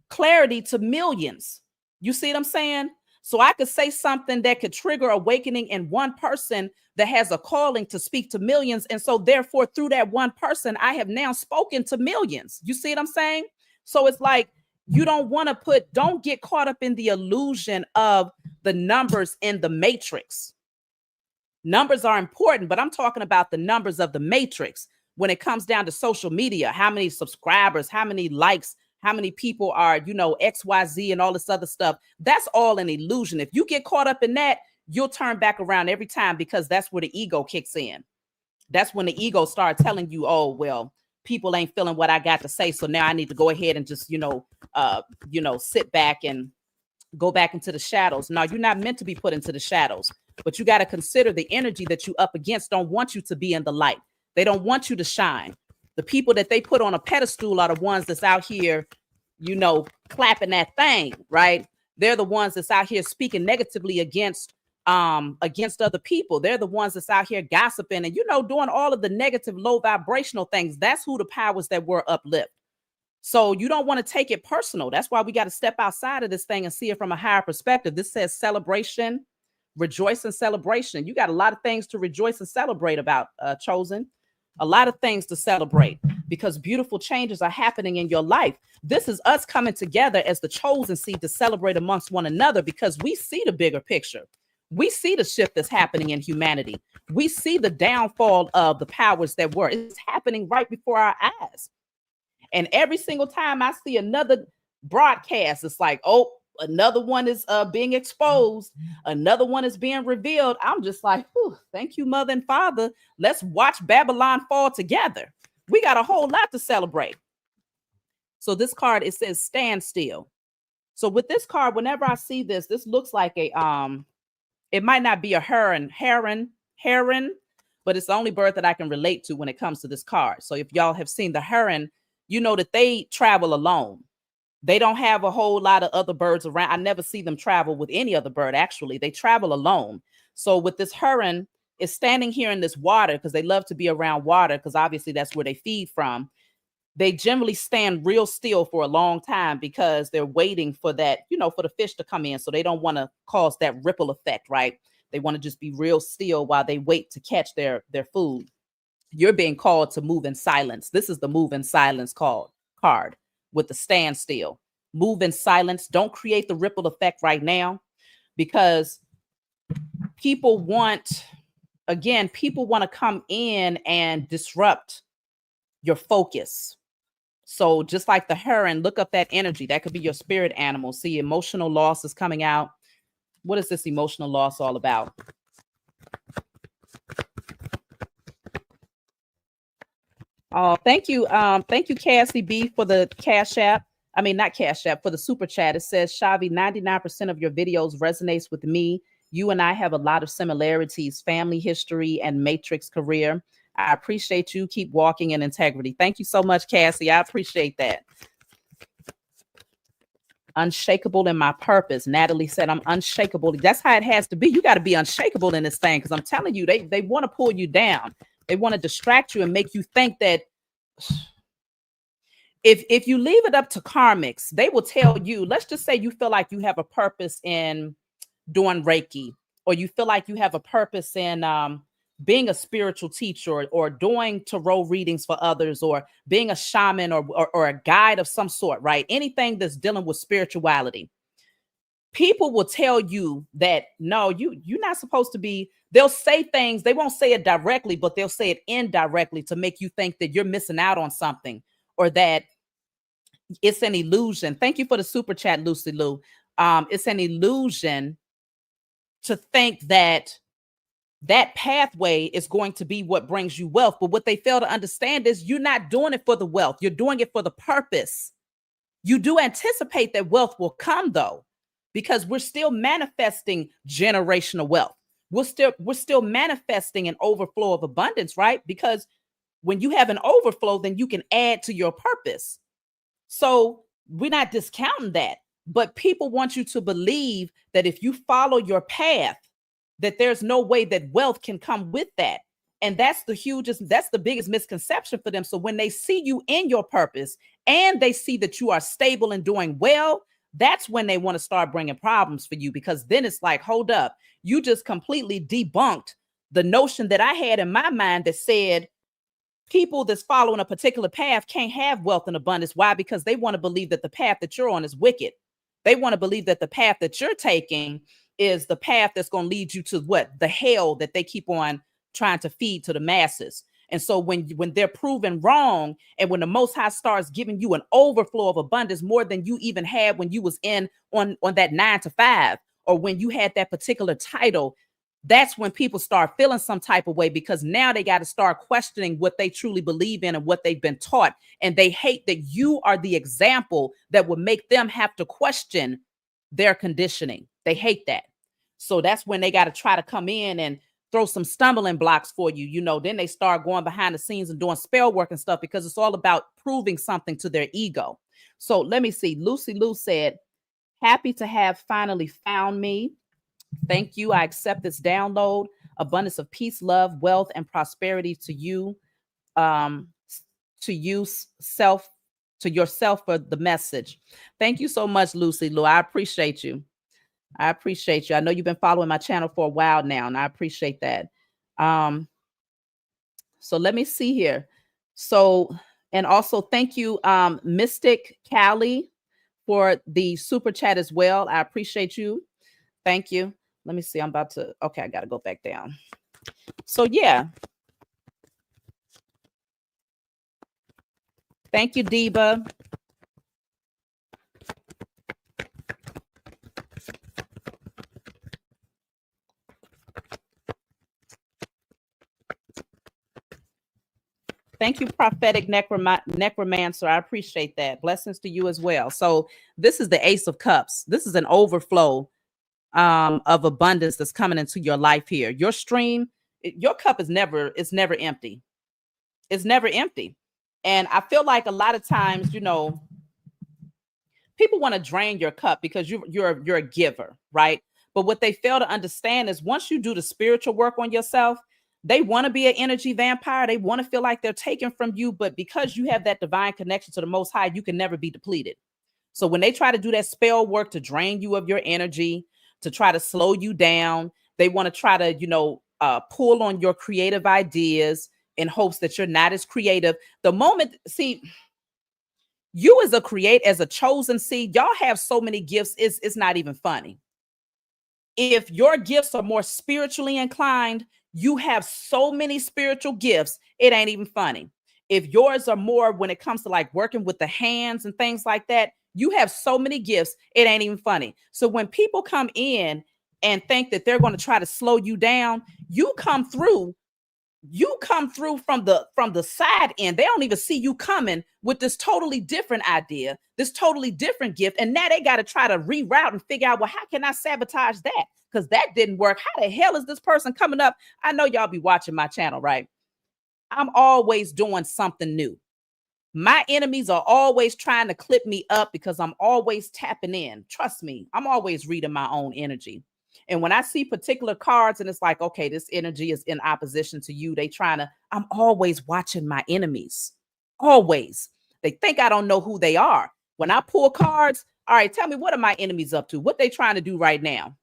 clarity to millions. You see what I'm saying? So I could say something that could trigger awakening in one person that has a calling to speak to millions. And so therefore, through that one person, I have now spoken to millions. You see what I'm saying? So it's like, you don't get caught up in the illusion of the numbers in the matrix. Numbers are important, but I'm talking about the numbers of the matrix when it comes down to social media. How many subscribers, how many likes, how many people are, XYZ and all this other stuff. That's all an illusion. If you get caught up in that, you'll turn back around every time, because that's where the ego kicks in. That's when the ego starts telling you, oh, well, people ain't feeling what I got to say. So now I need to go ahead and just, sit back and go back into the shadows. No, you're not meant to be put into the shadows, but you got to consider the energy that you up against don't want you to be in the light. They don't want you to shine. The people that they put on a pedestal are the ones that's out here, clapping that thing, right? They're the ones that's out here speaking negatively against other people. They're the ones that's out here gossiping and, doing all of the negative, low vibrational things. That's who the powers that were uplift. So you don't want to take it personal. That's why we got to step outside of this thing and see it from a higher perspective. This says celebration, rejoice and celebration. You got a lot of things to rejoice and celebrate about, Chosen. A lot of things to celebrate, because beautiful changes are happening in your life. This is us coming together as the chosen seed to celebrate amongst one another, because we see the bigger picture. We see the shift that's happening in humanity. We see the downfall of the powers that were. It's happening right before our eyes. And every single time I see another broadcast, it's like, oh, another one is being exposed. Another one is being revealed. I'm just like, thank you, Mother and Father. Let's watch Babylon fall together. We got a whole lot to celebrate. So this card, it says stand still. So with this card, whenever I see this looks like a, it might not be a heron, but it's the only bird that I can relate to when it comes to this card. So if y'all have seen the heron, you know that they travel alone. They don't have a whole lot of other birds around. I never see them travel with any other bird. Actually, they travel alone. So with this heron, is standing here in this water, because they love to be around water, because obviously that's where they feed from. They generally stand real still for a long time because they're waiting for that, for the fish to come in. So they don't want to cause that ripple effect, right? They want to just be real still while they wait to catch their food. You're being called to move in silence. This is the move in silence card with the standstill. Move in silence. Don't create the ripple effect right now, because people want to come in and disrupt your focus. So just like the heron, look up that energy. That could be your spirit animal. See, emotional loss is coming out. What is this emotional loss all about? Oh, thank you. Thank you, Cassie B, for the Cash App. I mean, not Cash App, for the super chat. It says, Shavi, 99% of your videos resonates with me You and I have a lot of similarities, family history and matrix career. I appreciate you. Keep walking in integrity. Thank you so much, Cassie. I appreciate that. Unshakable in my purpose. Natalie said, I'm unshakable. That's how it has to be. You got to be unshakable in this thing, because I'm telling you, they want to pull you down. They want to distract you and make you think that if you leave it up to karmics, they will tell you, let's just say you feel like you have a purpose in doing Reiki, or you feel like you have a purpose in being a spiritual teacher, or doing tarot readings for others, or being a shaman, or a guide of some sort, right? Anything that's dealing with spirituality. People will tell you that, no, you're not supposed to be. They'll say things, they won't say it directly, but they'll say it indirectly to make you think that you're missing out on something, or that it's an illusion. Thank you for the super chat, Lucy Lou. It's an illusion to think that that pathway is going to be what brings you wealth. But what they fail to understand is you're not doing it for the wealth. You're doing it for the purpose. You do anticipate that wealth will come, though, because we're still manifesting generational wealth. We're still manifesting an overflow of abundance, right? Because when you have an overflow, then you can add to your purpose. So we're not discounting that, but people want you to believe that if you follow your path, that there's no way that wealth can come with that. And that's the biggest misconception for them. So when they see you in your purpose and they see that you are stable and doing well, that's when they want to start bringing problems for you, because then it's like, hold up, you just completely debunked the notion that I had in my mind that said people that's following a particular path can't have wealth and abundance. Why? Because they want to believe that the path that you're on is wicked. They want to believe that the path that you're taking is the path that's going to lead you to what? The hell that they keep on trying to feed to the masses. And so when they're proven wrong, and when the Most High starts giving you an overflow of abundance, more than you even had when you was on that 9 to 5, or when you had that particular title, that's when people start feeling some type of way, because now they got to start questioning what they truly believe in and what they've been taught. And they hate that you are the example that would make them have to question their conditioning. They hate that. So that's when they got to try to come in and throw some stumbling blocks for you. Then they start going behind the scenes and doing spell work and stuff, because it's all about proving something to their ego. So let me see. Lucy Lou said, happy to have finally found me. Thank you. I accept this download. Abundance of peace, love, wealth, and prosperity to you. To yourself for the message. Thank you so much, Lucy Lou. I appreciate you. I know you've been following my channel for a while now, and I appreciate that. So let me see here. So, and also thank you, Mystic Callie, for the super chat as well. I appreciate you. Thank you. Let me see. Okay, I got to go back down. So yeah. Thank you, Diva. Thank you, prophetic necromancer. I appreciate that. Blessings to you as well. So this is the Ace of Cups. This is an overflow of abundance that's coming into your life here. Your stream, your cup is never empty. It's never empty. And I feel like a lot of times, people want to drain your cup because you're a giver, right? But what they fail to understand is once you do the spiritual work on yourself, they want to be an energy vampire. They want to feel like they're taken from you. But because you have that divine connection to the Most High, you can never be depleted. So when they try to do that spell work to drain you of your energy, to try to slow you down, they want to try to, pull on your creative ideas in hopes that you're not as creative. The moment, see, you as a chosen seed, y'all have so many gifts, it's not even funny. If your gifts are more spiritually inclined, you have so many spiritual gifts, it ain't even funny. If yours are more when it comes to like working with the hands and things like that, you have so many gifts, it ain't even funny. So when people come in and think that they're going to try to slow you down, you come through from the side end. They don't even see you coming with this totally different idea, this totally different gift. And now they got to try to reroute and figure out, well, how can I sabotage that? because that didn't work. How the hell is this person coming up? I know y'all be watching my channel, right? I'm always doing something new. My enemies are always trying to clip me up because I'm always tapping in. Trust me, I'm always reading my own energy. And when I see particular cards and it's like, okay, this energy is in opposition to you, I'm always watching my enemies. Always. They think I don't know who they are. When I pull cards, all right, tell me, what are my enemies up to? What they trying to do right now?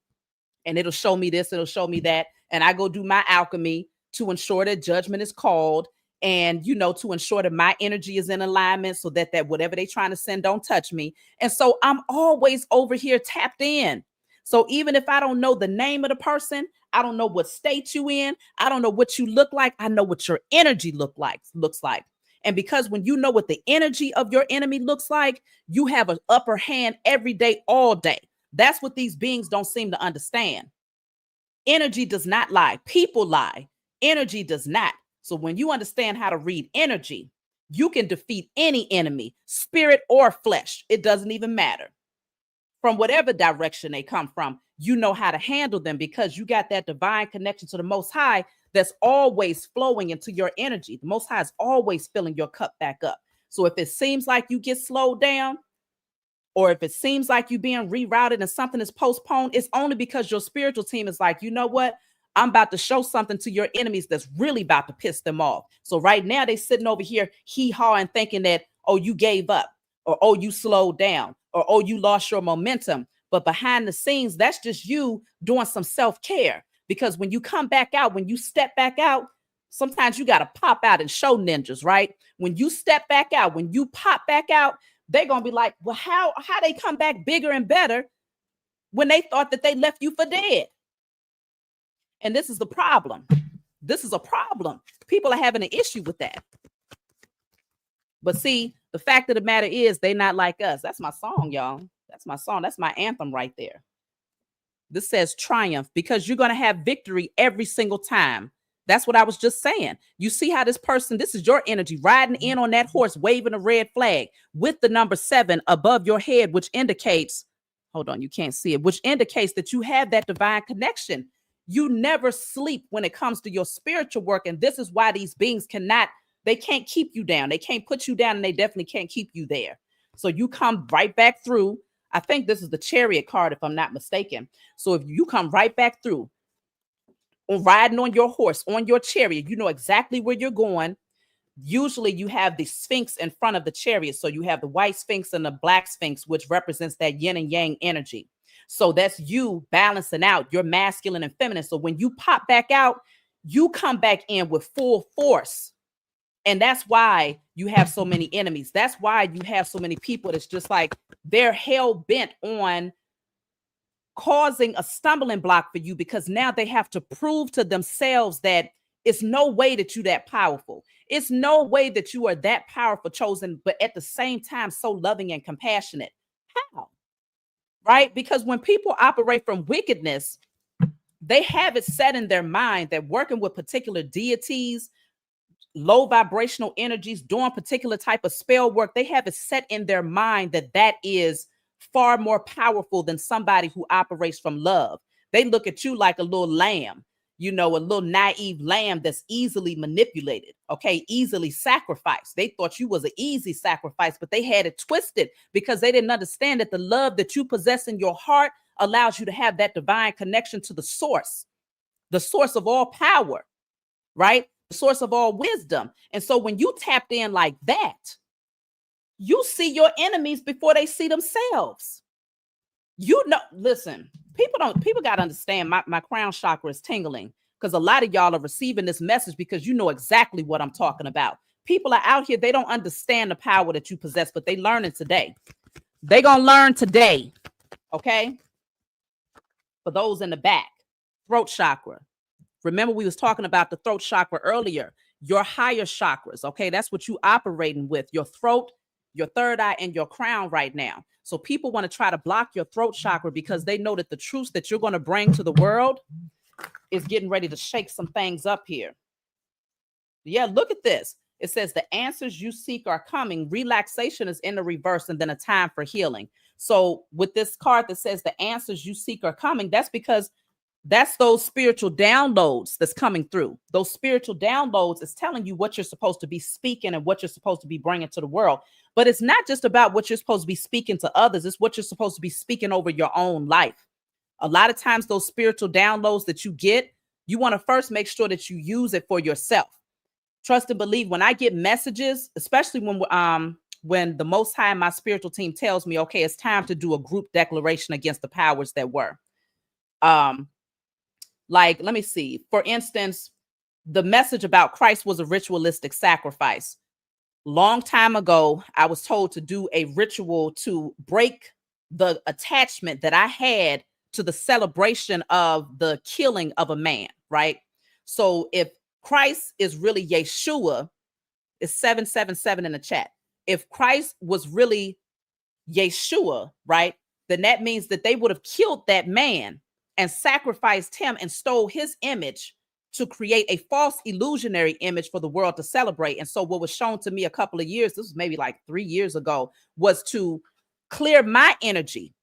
And it'll show me this, it'll show me that. And I go do my alchemy to ensure that judgment is called, and to ensure that my energy is in alignment so that whatever they trying to send don't touch me. And so I'm always over here tapped in. So even if I don't know the name of the person, I don't know what state you in, I don't know what you look like, I know what your energy looks like. And because when you know what the energy of your enemy looks like, you have an upper hand every day, all day. That's what these beings don't seem to understand. Energy does not lie. People lie. Energy does not. So when you understand how to read energy, you can defeat any enemy, spirit or flesh. It doesn't even matter. From whatever direction they come from, you know how to handle them because you got that divine connection to the Most High that's always flowing into your energy. The Most High is always filling your cup back up. So if it seems like you get slowed down, or if it seems like you're being rerouted and something is postponed, it's only because your spiritual team is like, you know what? I'm about to show something to your enemies that's really about to piss them off. So right now they're sitting over here hee-hawing thinking that, oh, you gave up, or oh, you slowed down, or oh, you lost your momentum. But behind the scenes, that's just you doing some self-care. Because when you come back out, when you step back out, sometimes you got to pop out and show ninjas, right? When you step back out, when you pop back out, they're going to be like, well, how they come back bigger and better when they thought that they left you for dead? And this is the problem. This is a problem. People are having an issue with that. But see, the fact of the matter is they're not like us. That's my song, y'all. That's my song. That's my anthem right there. This says triumph because you're going to have victory every single time. That's what I was just saying. You see how this person, this is your energy riding in on that horse, waving a red flag with the number 7 above your head, which indicates, hold on, you can't see it, which indicates that you have that divine connection. You never sleep when it comes to your spiritual work. And this is why these beings they can't keep you down. They can't put you down, and they definitely can't keep you there. So you come right back through. I think this is the Chariot card, if I'm not mistaken. So if you come right back through, on riding on your horse, on your chariot, you know exactly where you're going. Usually you have the Sphinx in front of the chariot. So you have the white Sphinx and the black Sphinx, which represents that yin and yang energy. So that's you balancing out your masculine and feminine. So when you pop back out, you come back in with full force. And that's why you have so many enemies. That's why you have so many people that's just like, they're hell bent on causing a stumbling block for you, because now they have to prove to themselves that it's no way that you're that powerful. It's no way that you are that powerful, chosen, but at the same time, so loving and compassionate. How? Right? Because when people operate from wickedness, they have it set in their mind that working with particular deities, low vibrational energies, doing particular type of spell work, they have it set in their mind that that is far more powerful than somebody who operates from love. They look at you like a little lamb, a little naive lamb that's easily manipulated, okay, easily sacrificed. They thought you was an easy sacrifice, but they had it twisted because they didn't understand that the love that you possess in your heart allows you to have that divine connection to the source of all power, right? The source of all wisdom. And so when you tapped in like that, you see your enemies before they see themselves. Listen, people got to understand my crown chakra is tingling because a lot of y'all are receiving this message because you know exactly what I'm talking about. People are out here, they don't understand the power that you possess, but they learning today. They gonna learn today, okay? For those in the back, throat chakra. Remember, we was talking about the throat chakra earlier. Your higher chakras, okay? That's what you operating with, your throat, your third eye, and your crown right now. So people want to try to block your throat chakra because they know that the truth that you're going to bring to the world is getting ready to shake some things up here. Yeah, look at this. It says the answers you seek are coming. Relaxation is in the reverse, and then a time for healing. So with this card that says the answers you seek are coming, that's because That's those spiritual downloads that's coming through. Those spiritual downloads is telling you what you're supposed to be speaking and what you're supposed to be bringing to the world. But it's not just about what you're supposed to be speaking to others. It's what you're supposed to be speaking over your own life. A lot of times those spiritual downloads that you get, you want to first make sure that you use it for yourself. Trust and believe. When I get messages, especially when the Most High, my spiritual team, tells me, okay, it's time to do a group declaration against the powers that were. Like, let me see. For instance, the message about Christ was a ritualistic sacrifice. Long time ago, I was told to do a ritual to break the attachment that I had to the celebration of the killing of a man, right? So if Christ is really Yeshua, it's 777 in the chat. If Christ was really Yeshua, right, then that means that they would have killed that man and sacrificed him and stole his image to create a false illusionary image for the world to celebrate. And so what was shown to me a couple of years, this was maybe like 3 years ago, was to clear my energy.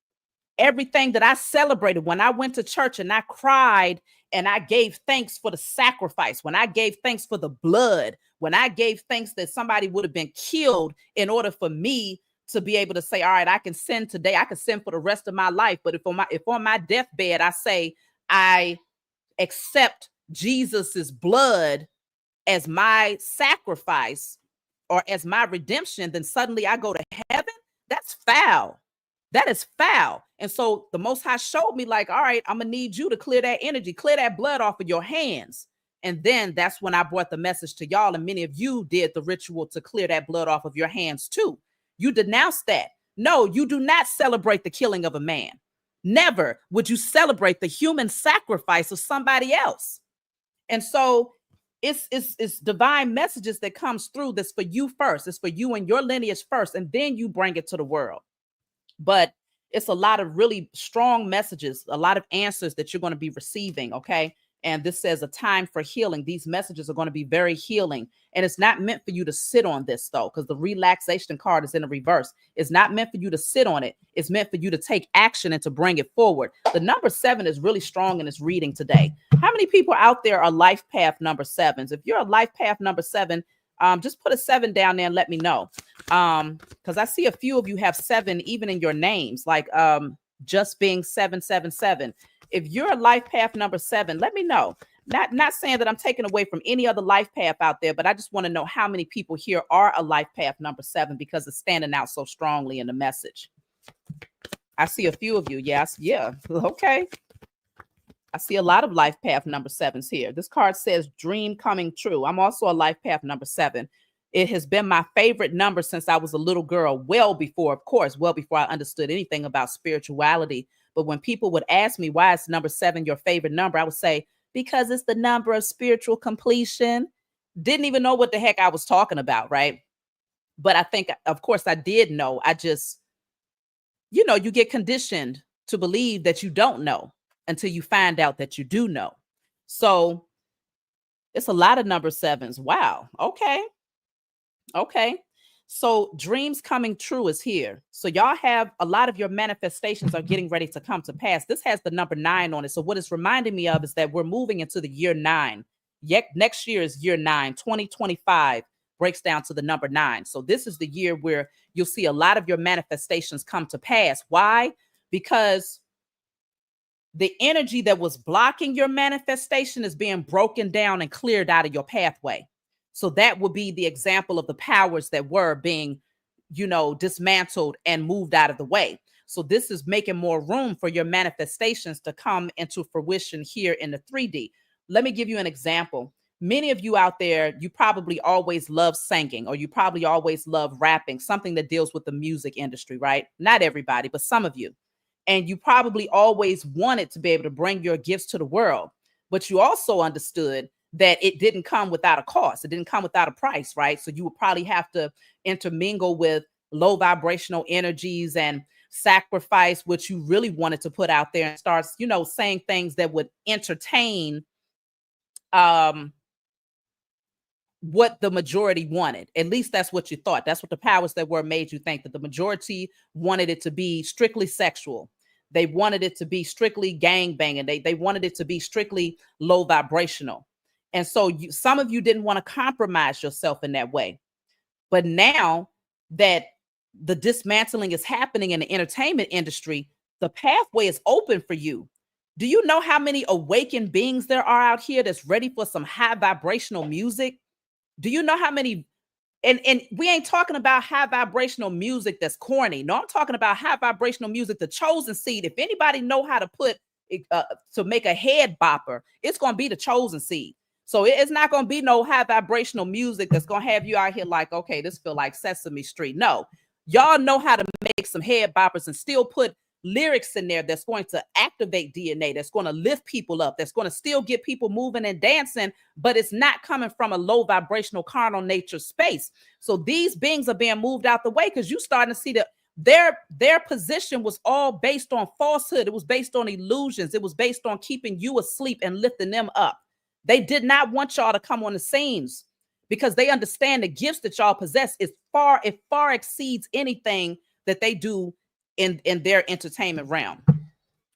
Everything that I celebrated when I went to church and I cried and I gave thanks for the sacrifice, when I gave thanks for the blood, when I gave thanks that somebody would have been killed in order for me to be able to say, all right, I can sin today, I can sin for the rest of my life. But if on my deathbed, I say, I accept Jesus's blood as my sacrifice or as my redemption, then suddenly I go to heaven. That's foul. That is foul. And so the Most High showed me, like, all right, I'm going to need you to clear that energy, clear that blood off of your hands. And then that's when I brought the message to y'all. And many of you did the ritual to clear that blood off of your hands too. You denounced that. No, you do not celebrate the killing of a man. Never would you celebrate the human sacrifice of somebody else. And so it's divine messages that comes through that's for you first. It's for you and your lineage first, and then you bring it to the world. But it's a lot of really strong messages, a lot of answers that you're going to be receiving, okay? And this says a time for healing. These messages are going to be very healing. And it's not meant for you to sit on this, though, because the relaxation card is in the reverse. It's not meant for you to sit on it. It's meant for you to take action and to bring it forward. The number 7 is really strong in its reading today. How many people out there are life path number 7s? If you're a life path number 7, just put a 7 down there and let me know. Because I see a few of you have 7 even in your names, like just being 777. If you're a life path number 7, let me know. Not saying that I'm taking away from any other life path out there, but I just want to know how many people here are a life path number 7 because it's standing out so strongly in the message. I see a few of you. Yes. Yeah. Okay. I see a lot of life path number 7s here. This card says dream coming true. I'm also a life path number 7. It has been my favorite number since I was a little girl, well before I understood anything about spirituality. But when people would ask me, why is number 7 your favorite number? I would say, because it's the number of spiritual completion. Didn't even know what the heck I was talking about, right? But I think, of course, I did know. I just, you get conditioned to believe that you don't know until you find out that you do know. So it's a lot of number 7s. Wow. Okay. So dreams coming true is here. So y'all have a lot of your manifestations are getting ready to come to pass. This has the number 9 on it. So what it's reminding me of is that we're moving into the year 9. Yet next year is year 9. 2025 breaks down to the number 9. So this is the year where you'll see a lot of your manifestations come to pass. Why? Because the energy that was blocking your manifestation is being broken down and cleared out of your pathway. So that would be the example of the powers that were being, dismantled and moved out of the way. So this is making more room for your manifestations to come into fruition here in the 3D. Let me give you an example. Many of you out there, you probably always love singing, or you probably always love rapping, something that deals with the music industry, right? Not everybody, but some of you. And you probably always wanted to be able to bring your gifts to the world, but you also understood that it didn't come without a cost. It didn't come without a price, right? So you would probably have to intermingle with low vibrational energies and sacrifice what you really wanted to put out there and start, saying things that would entertain what the majority wanted. At least that's what you thought. That's what the powers that were made you think, that the majority wanted it to be strictly sexual. They wanted it to be strictly gang banging. They wanted it to be strictly low vibrational. And so some of you didn't want to compromise yourself in that way. But now that the dismantling is happening in the entertainment industry, the pathway is open for you. Do you know how many awakened beings there are out here that's ready for some high vibrational music? Do you know how many? And we ain't talking about high vibrational music that's corny. No, I'm talking about high vibrational music, the chosen seed. If anybody know how to put to make a head bopper, it's going to be the chosen seed. So it's not going to be no high vibrational music that's going to have you out here like, okay, this feel like Sesame Street. No, y'all know how to make some head boppers and still put lyrics in there that's going to activate DNA, that's going to lift people up, that's going to still get people moving and dancing, but it's not coming from a low vibrational carnal nature space. So these beings are being moved out the way because you starting to see that their position was all based on falsehood. It was based on illusions. It was based on keeping you asleep and lifting them up. They did not want y'all to come on the scenes because they understand the gifts that y'all possess it far exceeds anything that they do in their entertainment realm.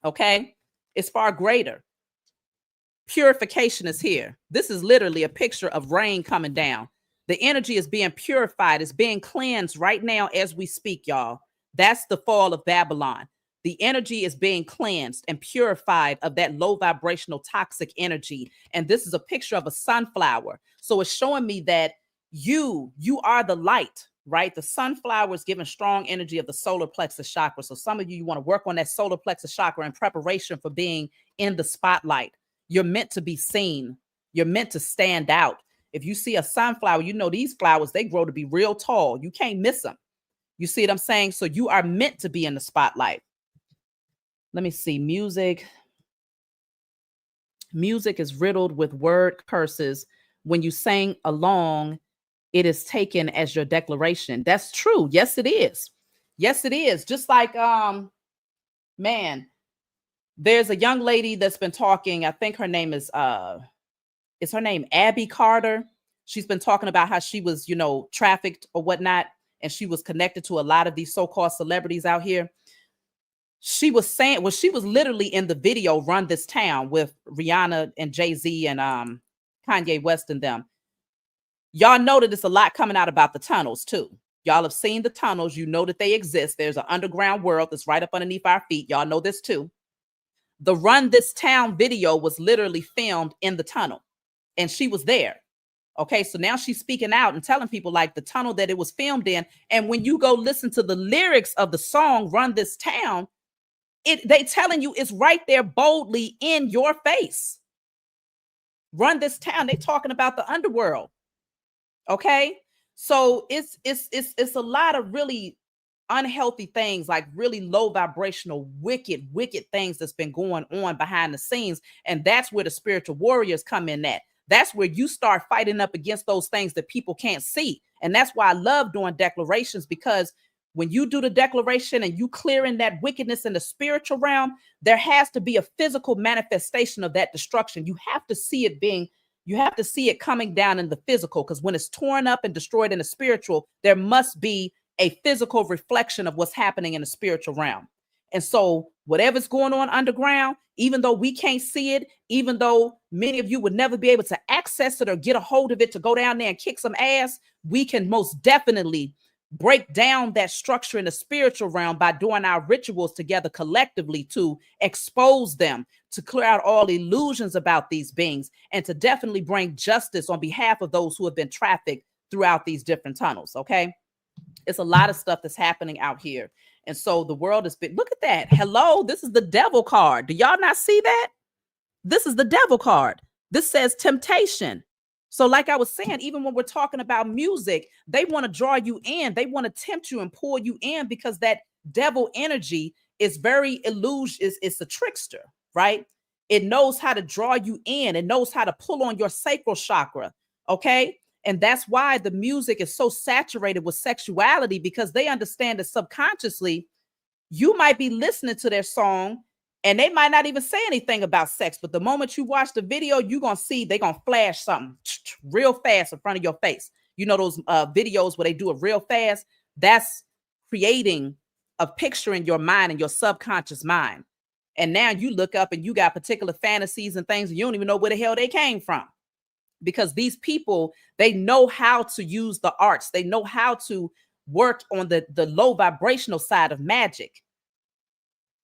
Okay, it's far greater. Purification is here. This is literally a picture of rain coming down. The energy is being purified, it's being cleansed right now as we speak, y'all. That's the fall of Babylon. The energy is being cleansed and purified of that low vibrational toxic energy. And this is a picture of a sunflower. So it's showing me that you are the light, right? The sunflower is giving strong energy of the solar plexus chakra. So some of you want to work on that solar plexus chakra in preparation for being in the spotlight. You're meant to be seen. You're meant to stand out. If you see a sunflower, you know these flowers, they grow to be real tall. You can't miss them. You see what I'm saying? So you are meant to be in the spotlight. Let me see. Music is riddled with word curses. When you sing along, it is taken as your declaration. That's true. Yes, it is. Yes, it is. Just like, man, there's a young lady that's been talking. I think her name is her name Abby Carter. She's been talking about how she was, trafficked or whatnot. And she was connected to a lot of these so-called celebrities out here. She was saying, well, she was literally in the video Run This Town with Rihanna and Jay-Z and Kanye West and them. Y'all know that there's a lot coming out about the tunnels too. Y'all have seen the tunnels. You know that they exist. There's an underground world that's right up underneath our feet. Y'all know this too. The Run This Town video was literally filmed in the tunnel and she was there. Okay, so now she's speaking out and telling people like the tunnel that it was filmed in. And when you go listen to the lyrics of the song Run This Town, they telling you it's right there boldly in your face. Run this town. They talking about the underworld. Okay, so it's a lot of really unhealthy things, like really low vibrational, wicked things that's been going on behind the scenes. And that's where the spiritual warriors come in at. That's where you start fighting up against those things that people can't see. And that's why I love doing declarations, because when you do the declaration and you clearing that wickedness in the spiritual realm, there has to be a physical manifestation of that destruction. You have to see it coming down in the physical, because when it's torn up and destroyed in the spiritual, there must be a physical reflection of what's happening in the spiritual realm. And so whatever's going on underground, even though we can't see it, even though many of you would never be able to access it or get a hold of it to go down there and kick some ass, we can most definitely break down that structure in the spiritual realm by doing our rituals together collectively to expose them, to clear out all illusions about these beings, and to definitely bring justice on behalf of those who have been trafficked throughout these different tunnels. Okay, it's a lot of stuff that's happening out here. And so the world is big. Look at that. Hello, this is the devil card. Do y'all not see that? This is the devil card. This says temptation. So like I was saying, even when we're talking about music, they want to draw you in. They want to tempt you and pull you in, because that devil energy is very illusion. It's a trickster, right? It knows how to draw you in. It knows how to pull on your sacral chakra. Okay. And that's why the music is so saturated with sexuality, because they understand that subconsciously you might be listening to their song and they might not even say anything about sex. But the moment you watch the video, you're going to see they're going to flash something real fast in front of your face. You know, those videos where they do it real fast, that's creating a picture in your mind and your subconscious mind. And now you look up and you got particular fantasies and things, and you don't even know where the hell they came from. Because these people, they know how to use the arts. They know how to work on the low vibrational side of magic.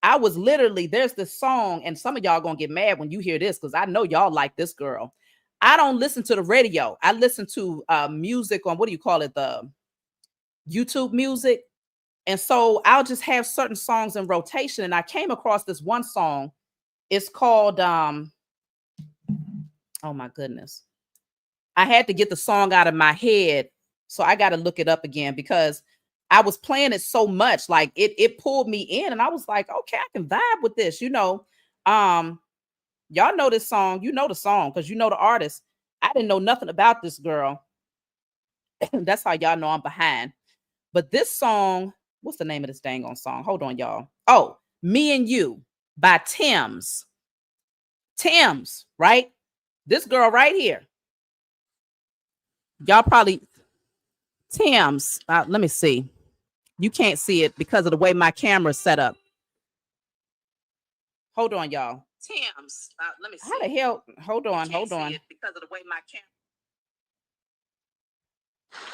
I was literally, there's this song, and some of y'all gonna get mad when you hear this because I know y'all like this girl. I don't listen to the radio. I listen to music on, what do you call it? The YouTube music. And so I'll just have certain songs in rotation. And I came across this one song. It's called, oh my goodness. I had to get the song out of my head. So I got to look it up again because I was playing it so much. Like it pulled me in and I was like, okay, I can vibe with this, you know. Y'all know this song. You know the song because you know the artist. I didn't know nothing about this girl. That's how y'all know I'm behind. But this song, what's the name of this dang on song? Hold on, y'all. Oh, Me and You by Tim's. Tim's, right? This girl right here. Y'all probably, Tim's. Let me see. You can't see it because of the way my camera's set up. Hold on, y'all. Tim's. Let me see. How the hell? Hold on. Because of the way my camera.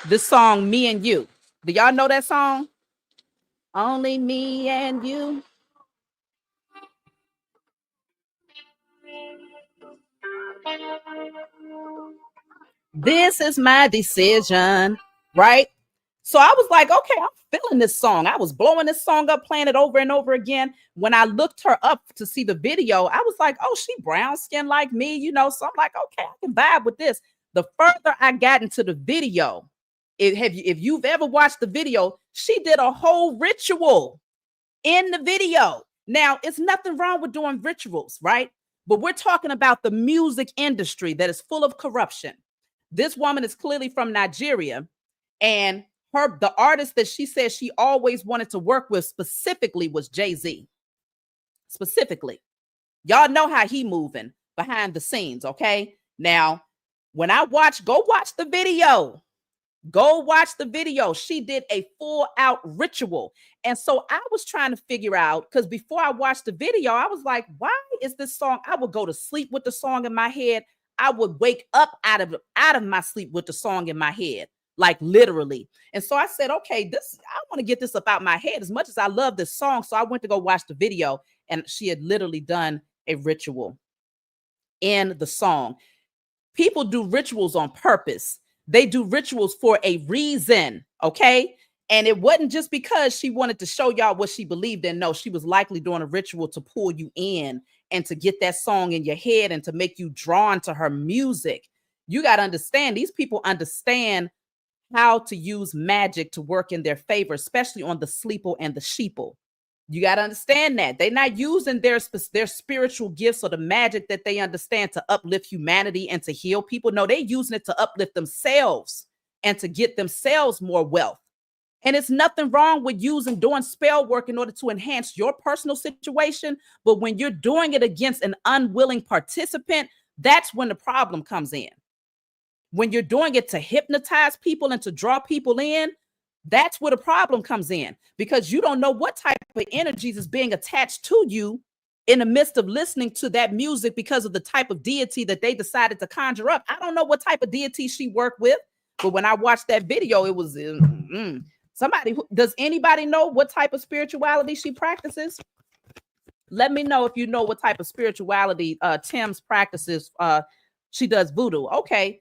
This song, Me and You. Do y'all know that song? Only me and you. This is my decision, right? So I was like, okay, I'm feeling this song. I was blowing this song up, playing it over and over again. When I looked her up to see the video, I was like, oh, she brown skin like me, you know. So I'm like, okay, I can vibe with this. The further I got into the video, if you've ever watched the video, she did a whole ritual in the video. Now, it's nothing wrong with doing rituals, right? But we're talking about the music industry that is full of corruption. This woman is clearly from Nigeria, and the artist that she says she always wanted to work with specifically was Jay-Z. Specifically. Y'all know how he moving behind the scenes, okay? Now, when go watch the video. Go watch the video. She did a full out ritual. And so I was trying to figure out, because before I watched the video, I was like, why is this song? I would go to sleep with the song in my head. I would wake up out of my sleep with the song in my head, like literally. And so I said, okay, I want to get this up out my head as much as I love this song. So I went to go watch the video, and she had literally done a ritual in the song. People do rituals on purpose. They do rituals for a reason, okay? And it wasn't just because she wanted to show y'all what she believed in. No, she was likely doing a ritual to pull you in and to get that song in your head and to make you drawn to her music. You got to understand, these people understand how to use magic to work in their favor, especially on the sleeple and the sheeple. You got to understand that they're not using their spiritual gifts or the magic that they understand to uplift humanity and to heal people. No, they're using it to uplift themselves and to get themselves more wealth. And it's nothing wrong with doing spell work in order to enhance your personal situation. But when you're doing it against an unwilling participant, that's when the problem comes in. When you're doing it to hypnotize people and to draw people in, that's where the problem comes in, because you don't know what type of energies is being attached to you in the midst of listening to that music because of the type of deity that they decided to conjure up. I don't know what type of deity she worked with, but when I watched that video, it was does anybody know what type of spirituality she practices? Let me know if you know what type of spirituality Tim's practices. She does voodoo. Okay.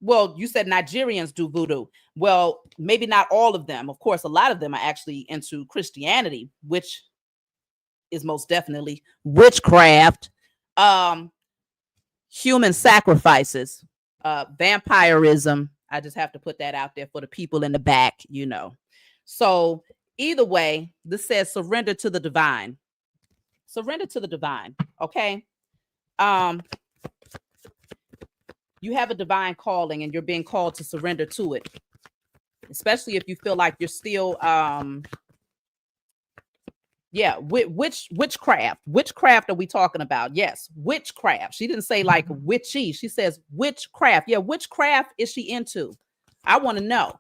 Well, you said Nigerians do voodoo. Well, maybe not all of them. Of course, a lot of them are actually into Christianity, which is most definitely witchcraft, human sacrifices, vampirism. I just have to put that out there for the people in the back, you know. So either way, this says surrender to the divine. Surrender to the divine. Okay. You have a divine calling and you're being called to surrender to it, especially if you feel like you're still, witchcraft. Witchcraft are we talking about? Yes, witchcraft. She didn't say like witchy. She says witchcraft. Yeah, witchcraft is she into? I want to know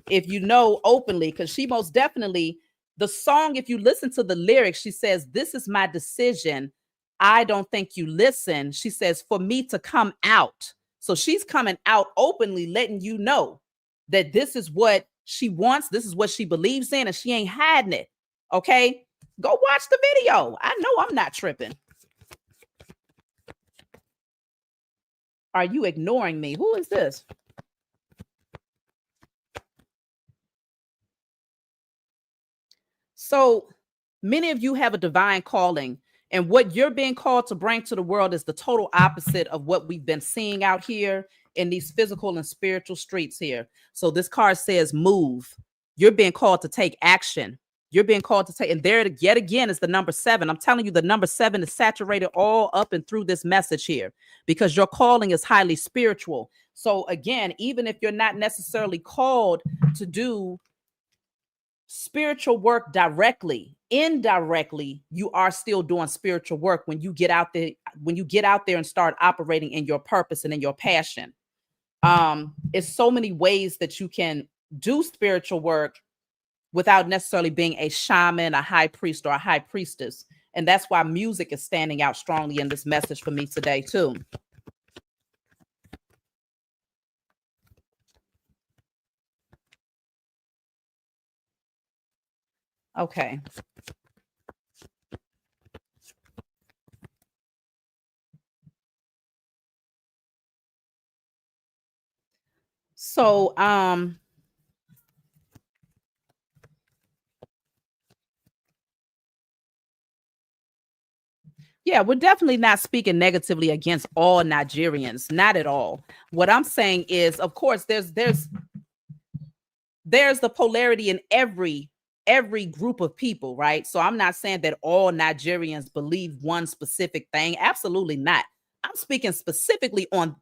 if you know openly, because she most definitely The song, if you listen to the lyrics, she says, "This is my decision. I don't think you listen." She says, "For me to come out." So she's coming out openly, letting you know that this is what she wants, this is what she believes in, and she ain't hiding it. Okay? Go watch the video. I know I'm not tripping. Are you ignoring me? Who is this? So many of you have a divine calling, and what you're being called to bring to the world is the total opposite of what we've been seeing out here in these physical and spiritual streets here. So this card says move. You're being called to take action. You're being called to take, and there yet again is the number 7. I'm telling you, the number 7 is saturated all up and through this message here because your calling is highly spiritual. So again, even if you're not necessarily called to do spiritual work directly, indirectly you are still doing spiritual work when you get out there, and start operating in your purpose and in your passion. It's so many ways that you can do spiritual work without necessarily being a shaman, a high priest, or a high priestess. And that's why music is standing out strongly in this message for me today too. Okay. So, yeah, we're definitely not speaking negatively against all Nigerians, not at all. What I'm saying is, of course, there's the polarity in every group of people, right? So I'm not saying that all Nigerians believe one specific thing. Absolutely not. I'm speaking specifically on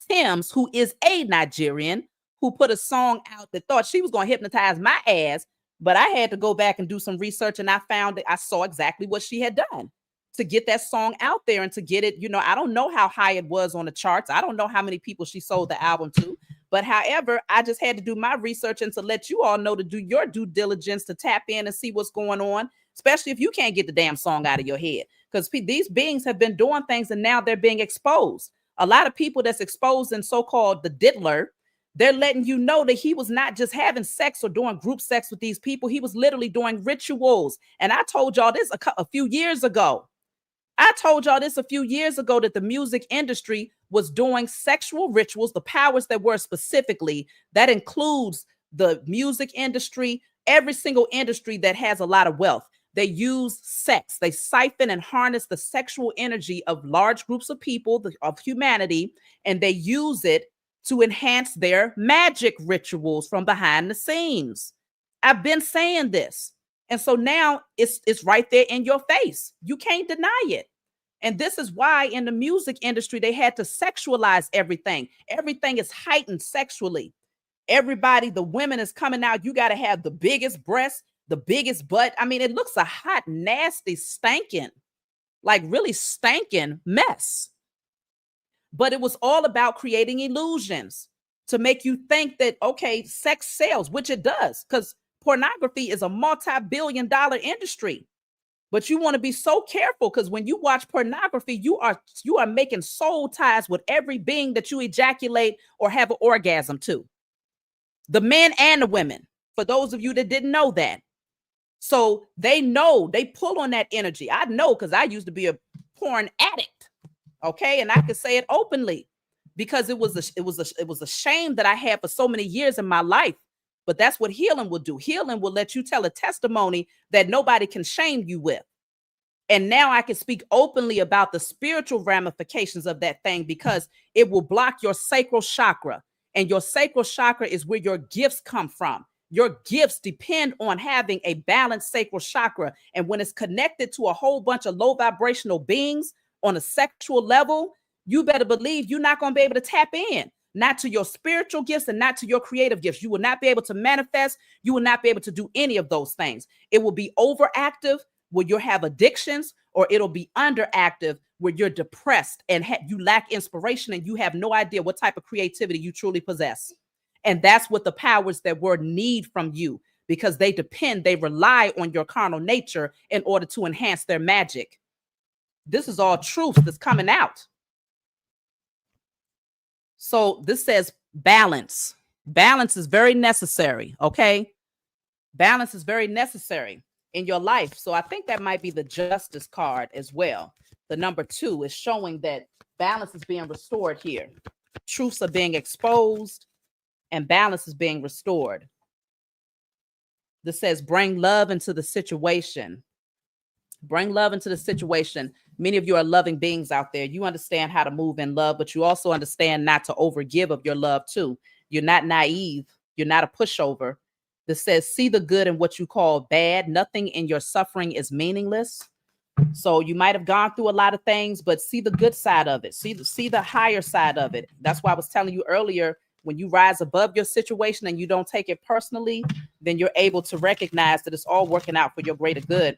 Tim's, who is a Nigerian, who put a song out that thought she was going to hypnotize my ass, but I had to go back and do some research, and I found that I saw exactly what she had done to get that song out there and to get it. I don't know how high it was on the charts. I don't know how many people she sold the album to. But however, I just had to do my research and to let you all know to do your due diligence to tap in and see what's going on, especially if you can't get the damn song out of your head. Because these beings have been doing things and now they're being exposed. A lot of people that's exposed in so-called the diddler, they're letting you know that he was not just having sex or doing group sex with these people. He was literally doing rituals. And I told y'all this a few years ago. That the music industry was doing sexual rituals, the powers that were specifically, that includes the music industry, every single industry that has a lot of wealth. They use sex. They siphon and harness the sexual energy of large groups of people, of humanity, and they use it to enhance their magic rituals from behind the scenes. I've been saying this. And so now it's right there in your face. You can't deny it. And this is why in the music industry, they had to sexualize everything. Everything is heightened sexually. Everybody, the women is coming out. You got to have the biggest breasts, the biggest butt. I mean, it looks a hot, nasty, stinking, like really stinking mess. But it was all about creating illusions to make you think that, okay, sex sells, which it does, because pornography is a multi-billion-dollar industry. But you want to be so careful because when you watch pornography, you are making soul ties with every being that you ejaculate or have an orgasm to. The men and the women, for those of you that didn't know that. So they know, they pull on that energy. I know because I used to be a porn addict. Okay. And I can say it openly because it was a shame that I had for so many years in my life. But that's what healing will do. Healing will let you tell a testimony that nobody can shame you with. And now I can speak openly about the spiritual ramifications of that thing because it will block your sacral chakra. And your sacral chakra is where your gifts come from. Your gifts depend on having a balanced sacral chakra. And when it's connected to a whole bunch of low vibrational beings on a sexual level, you better believe you're not going to be able to tap in. Not to your spiritual gifts and not to your creative gifts. You will not be able to manifest. You will not be able to do any of those things. It will be overactive where you'll have addictions, or it'll be underactive where you're depressed and you lack inspiration and you have no idea what type of creativity you truly possess. And that's what the powers that were need from you. because they rely on your carnal nature in order to enhance their magic. This is all truth that's coming out. So this says balance. Balance is very necessary, okay? Balance is very necessary in your life. So I think that might be the justice card as well. The number 2 is showing that balance is being restored here. Truths are being exposed and balance is being restored. This says bring love into the situation. Bring love into the situation. Many of you are loving beings out there. You understand how to move in love, but you also understand not to overgive of your love too. You're not naive. You're not a pushover. This says, see the good in what you call bad. Nothing in your suffering is meaningless. So you might have gone through a lot of things, but see the good side of it. See the higher side of it. That's why I was telling you earlier, when you rise above your situation and you don't take it personally, then you're able to recognize that it's all working out for your greater good.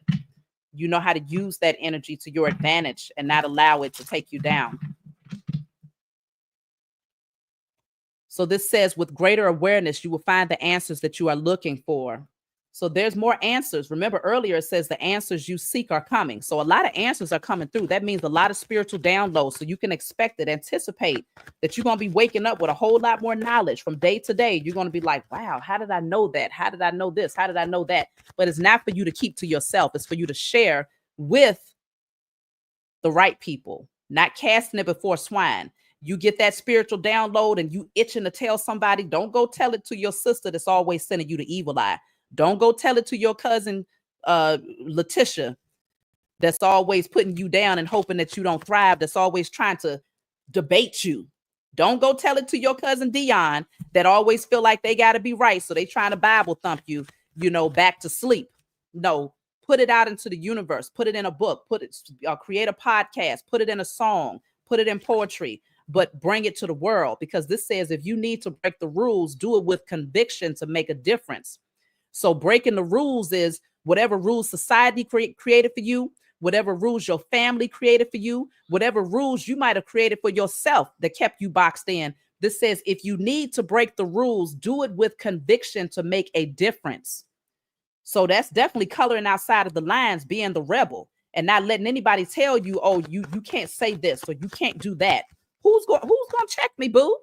You know how to use that energy to your advantage and not allow it to take you down. So this says, with greater awareness, you will find the answers that you are looking for. So there's more answers. Remember earlier, it says the answers you seek are coming. So a lot of answers are coming through. That means a lot of spiritual downloads. So you can expect it, anticipate that you're going to be waking up with a whole lot more knowledge from day to day. You're going to be like, wow, how did I know that? How did I know this? How did I know that? But it's not for you to keep to yourself. It's for you to share with the right people, not casting it before swine. You get that spiritual download and you itching to tell somebody, don't go tell it to your sister that's always sending you the evil eye. Don't go tell it to your cousin, Letitia, that's always putting you down and hoping that you don't thrive, that's always trying to debate you. Don't go tell it to your cousin Dion that always feel like they got to be right. So they trying to Bible thump you, back to sleep. No, put it out into the universe, put it in a book, create a podcast, put it in a song, put it in poetry, but bring it to the world, because this says if you need to break the rules, do it with conviction to make a difference. So breaking the rules is whatever rules society created for you, whatever rules your family created for you, whatever rules you might have created for yourself that kept you boxed in. This says if you need to break the rules, do it with conviction to make a difference. So that's definitely coloring outside of the lines, being the rebel and not letting anybody tell you, oh, you can't say this or you can't do that. Who's going to check me, boo?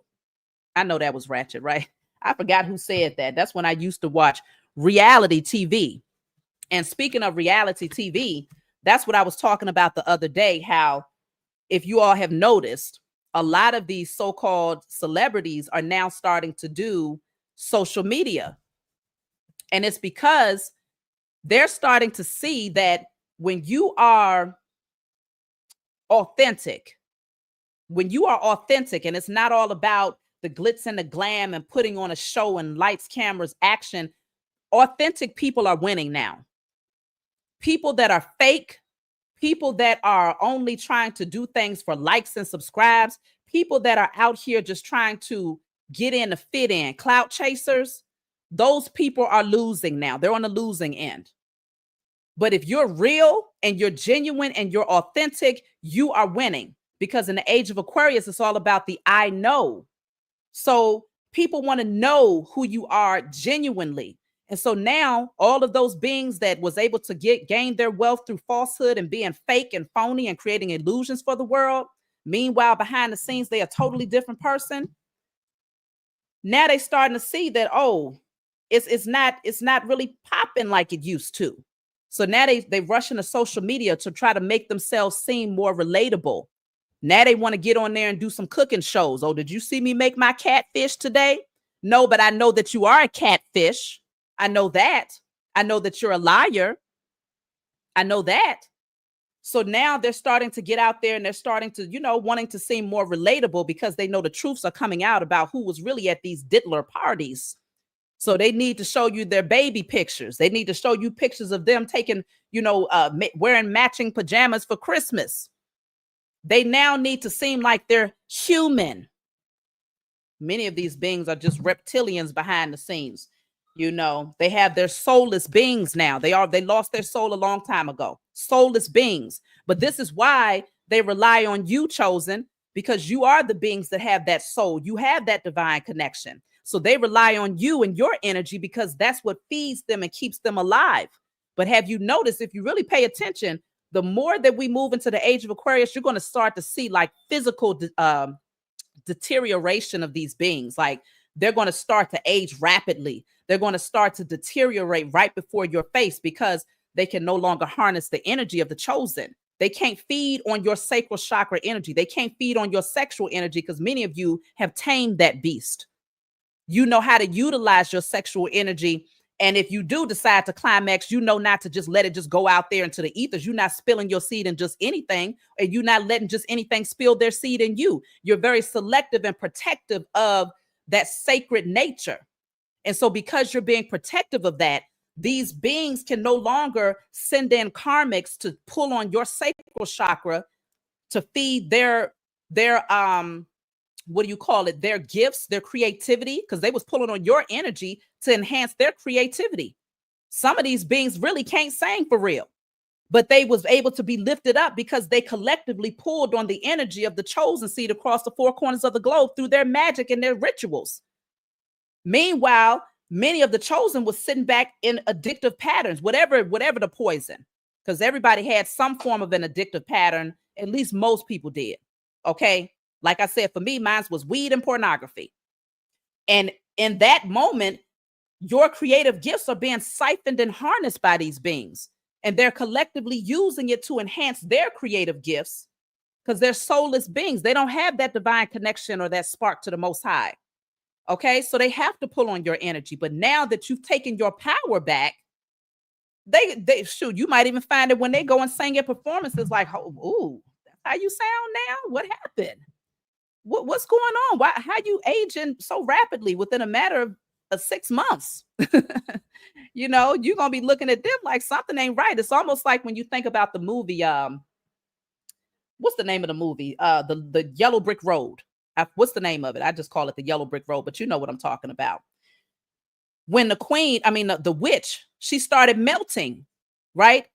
I know that was ratchet, right? I forgot who said that. That's when I used to watch reality TV. And speaking of reality TV, that's what I was talking about the other day, how if you all have noticed, a lot of these so-called celebrities are now starting to do social media. And it's because they're starting to see that when you are authentic, and it's not all about the glitz and the glam and putting on a show and lights, cameras, action, authentic people are winning now. People that are fake, people that are only trying to do things for likes and subscribes, people that are out here just trying to get in to fit in, clout chasers, those people are losing now. They're on the losing end. But if you're real and you're genuine and you're authentic, you are winning, because in the age of Aquarius, it's all about the I know. So people want to know who you are genuinely. And so now all of those beings that was able to gain their wealth through falsehood and being fake and phony and creating illusions for the world, meanwhile, behind the scenes, they are a totally different person. Now they starting to see that, oh, it's not really popping like it used to. So now they rush into social media to try to make themselves seem more relatable. Now they want to get on there and do some cooking shows. Oh, did you see me make my catfish today? No, but I know that you are a catfish. I know that. I know that you're a liar. I know that. So now they're starting to get out there and they're starting to, wanting to seem more relatable because they know the truths are coming out about who was really at these diddler parties. So they need to show you their baby pictures. They need to show you pictures of them taking, wearing matching pajamas for Christmas. They now need to seem like they're human. Many of these beings are just reptilians behind the scenes. They have their soulless beings now. They lost their soul a long time ago. Soulless beings. But this is why they rely on you, Chosen, because you are the beings that have that soul. You have that divine connection. So they rely on you and your energy because that's what feeds them and keeps them alive. But have you noticed, if you really pay attention, the more that we move into the age of Aquarius, you're going to start to see like physical deterioration of these beings. Like they're going to start to age rapidly. They're going to start to deteriorate right before your face because they can no longer harness the energy of the chosen. They can't feed on your sacral chakra energy. They can't feed on your sexual energy because many of you have tamed that beast. You know how to utilize your sexual energy. And if you do decide to climax, you know not to just let it just go out there into the ethers. You're not spilling your seed in just anything, and you're not letting just anything spill their seed in you. You're very selective and protective of that sacred nature. And so because you're being protective of that, these beings can no longer send in karmics to pull on your sacral chakra to feed their what do you call it? Their gifts, their creativity, because they was pulling on your energy to enhance their creativity. Some of these beings really can't sing for real, but they was able to be lifted up because they collectively pulled on the energy of the chosen seed across the four corners of the globe through their magic and their rituals. Meanwhile, many of the chosen was sitting back in addictive patterns, whatever the poison, because everybody had some form of an addictive pattern. At least most people did. Okay. Like I said, for me, mine was weed and pornography. And in that moment, your creative gifts are being siphoned and harnessed by these beings. And they're collectively using it to enhance their creative gifts because they're soulless beings. They don't have that divine connection or that spark to the Most High. Okay, so they have to pull on your energy. But now that you've taken your power back, they shoot, you might even find it when they go and sing at performances like, oh, ooh, that's how you sound now? What happened? What's going on? Why? How you aging so rapidly within a matter of 6 months? You know, you're gonna be looking at them like something ain't right. It's almost like when you think about the movie. What's the name of the movie? The Yellow Brick Road. What's the name of it? I just call it the Yellow Brick Road, but you know what I'm talking about. When the queen, the witch, she started melting, right?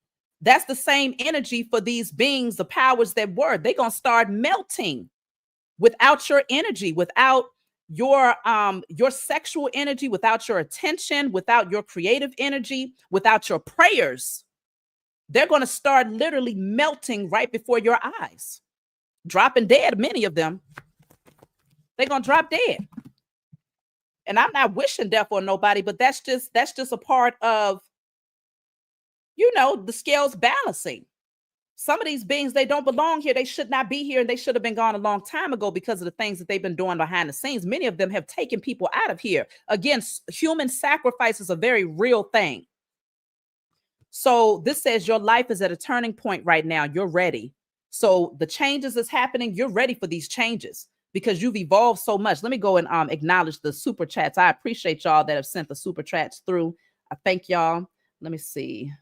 That's the same energy for these beings, the powers that were. They're gonna start melting. Without your energy, without your sexual energy, without your attention, without your creative energy, without your prayers, they're going to start literally melting right before your eyes, dropping dead. Many of them, they're going to drop dead. And I'm not wishing death on nobody, but that's just a part of, the scales balancing. Some of these beings, they don't belong here. They should not be here. And they should have been gone a long time ago because of the things that they've been doing behind the scenes. Many of them have taken people out of here. Again, human sacrifice is a very real thing. So this says your life is at a turning point right now. You're ready. So the changes that's happening, you're ready for these changes because you've evolved so much. Let me go and acknowledge the super chats. I appreciate y'all that have sent the super chats through. I thank y'all. Let me see.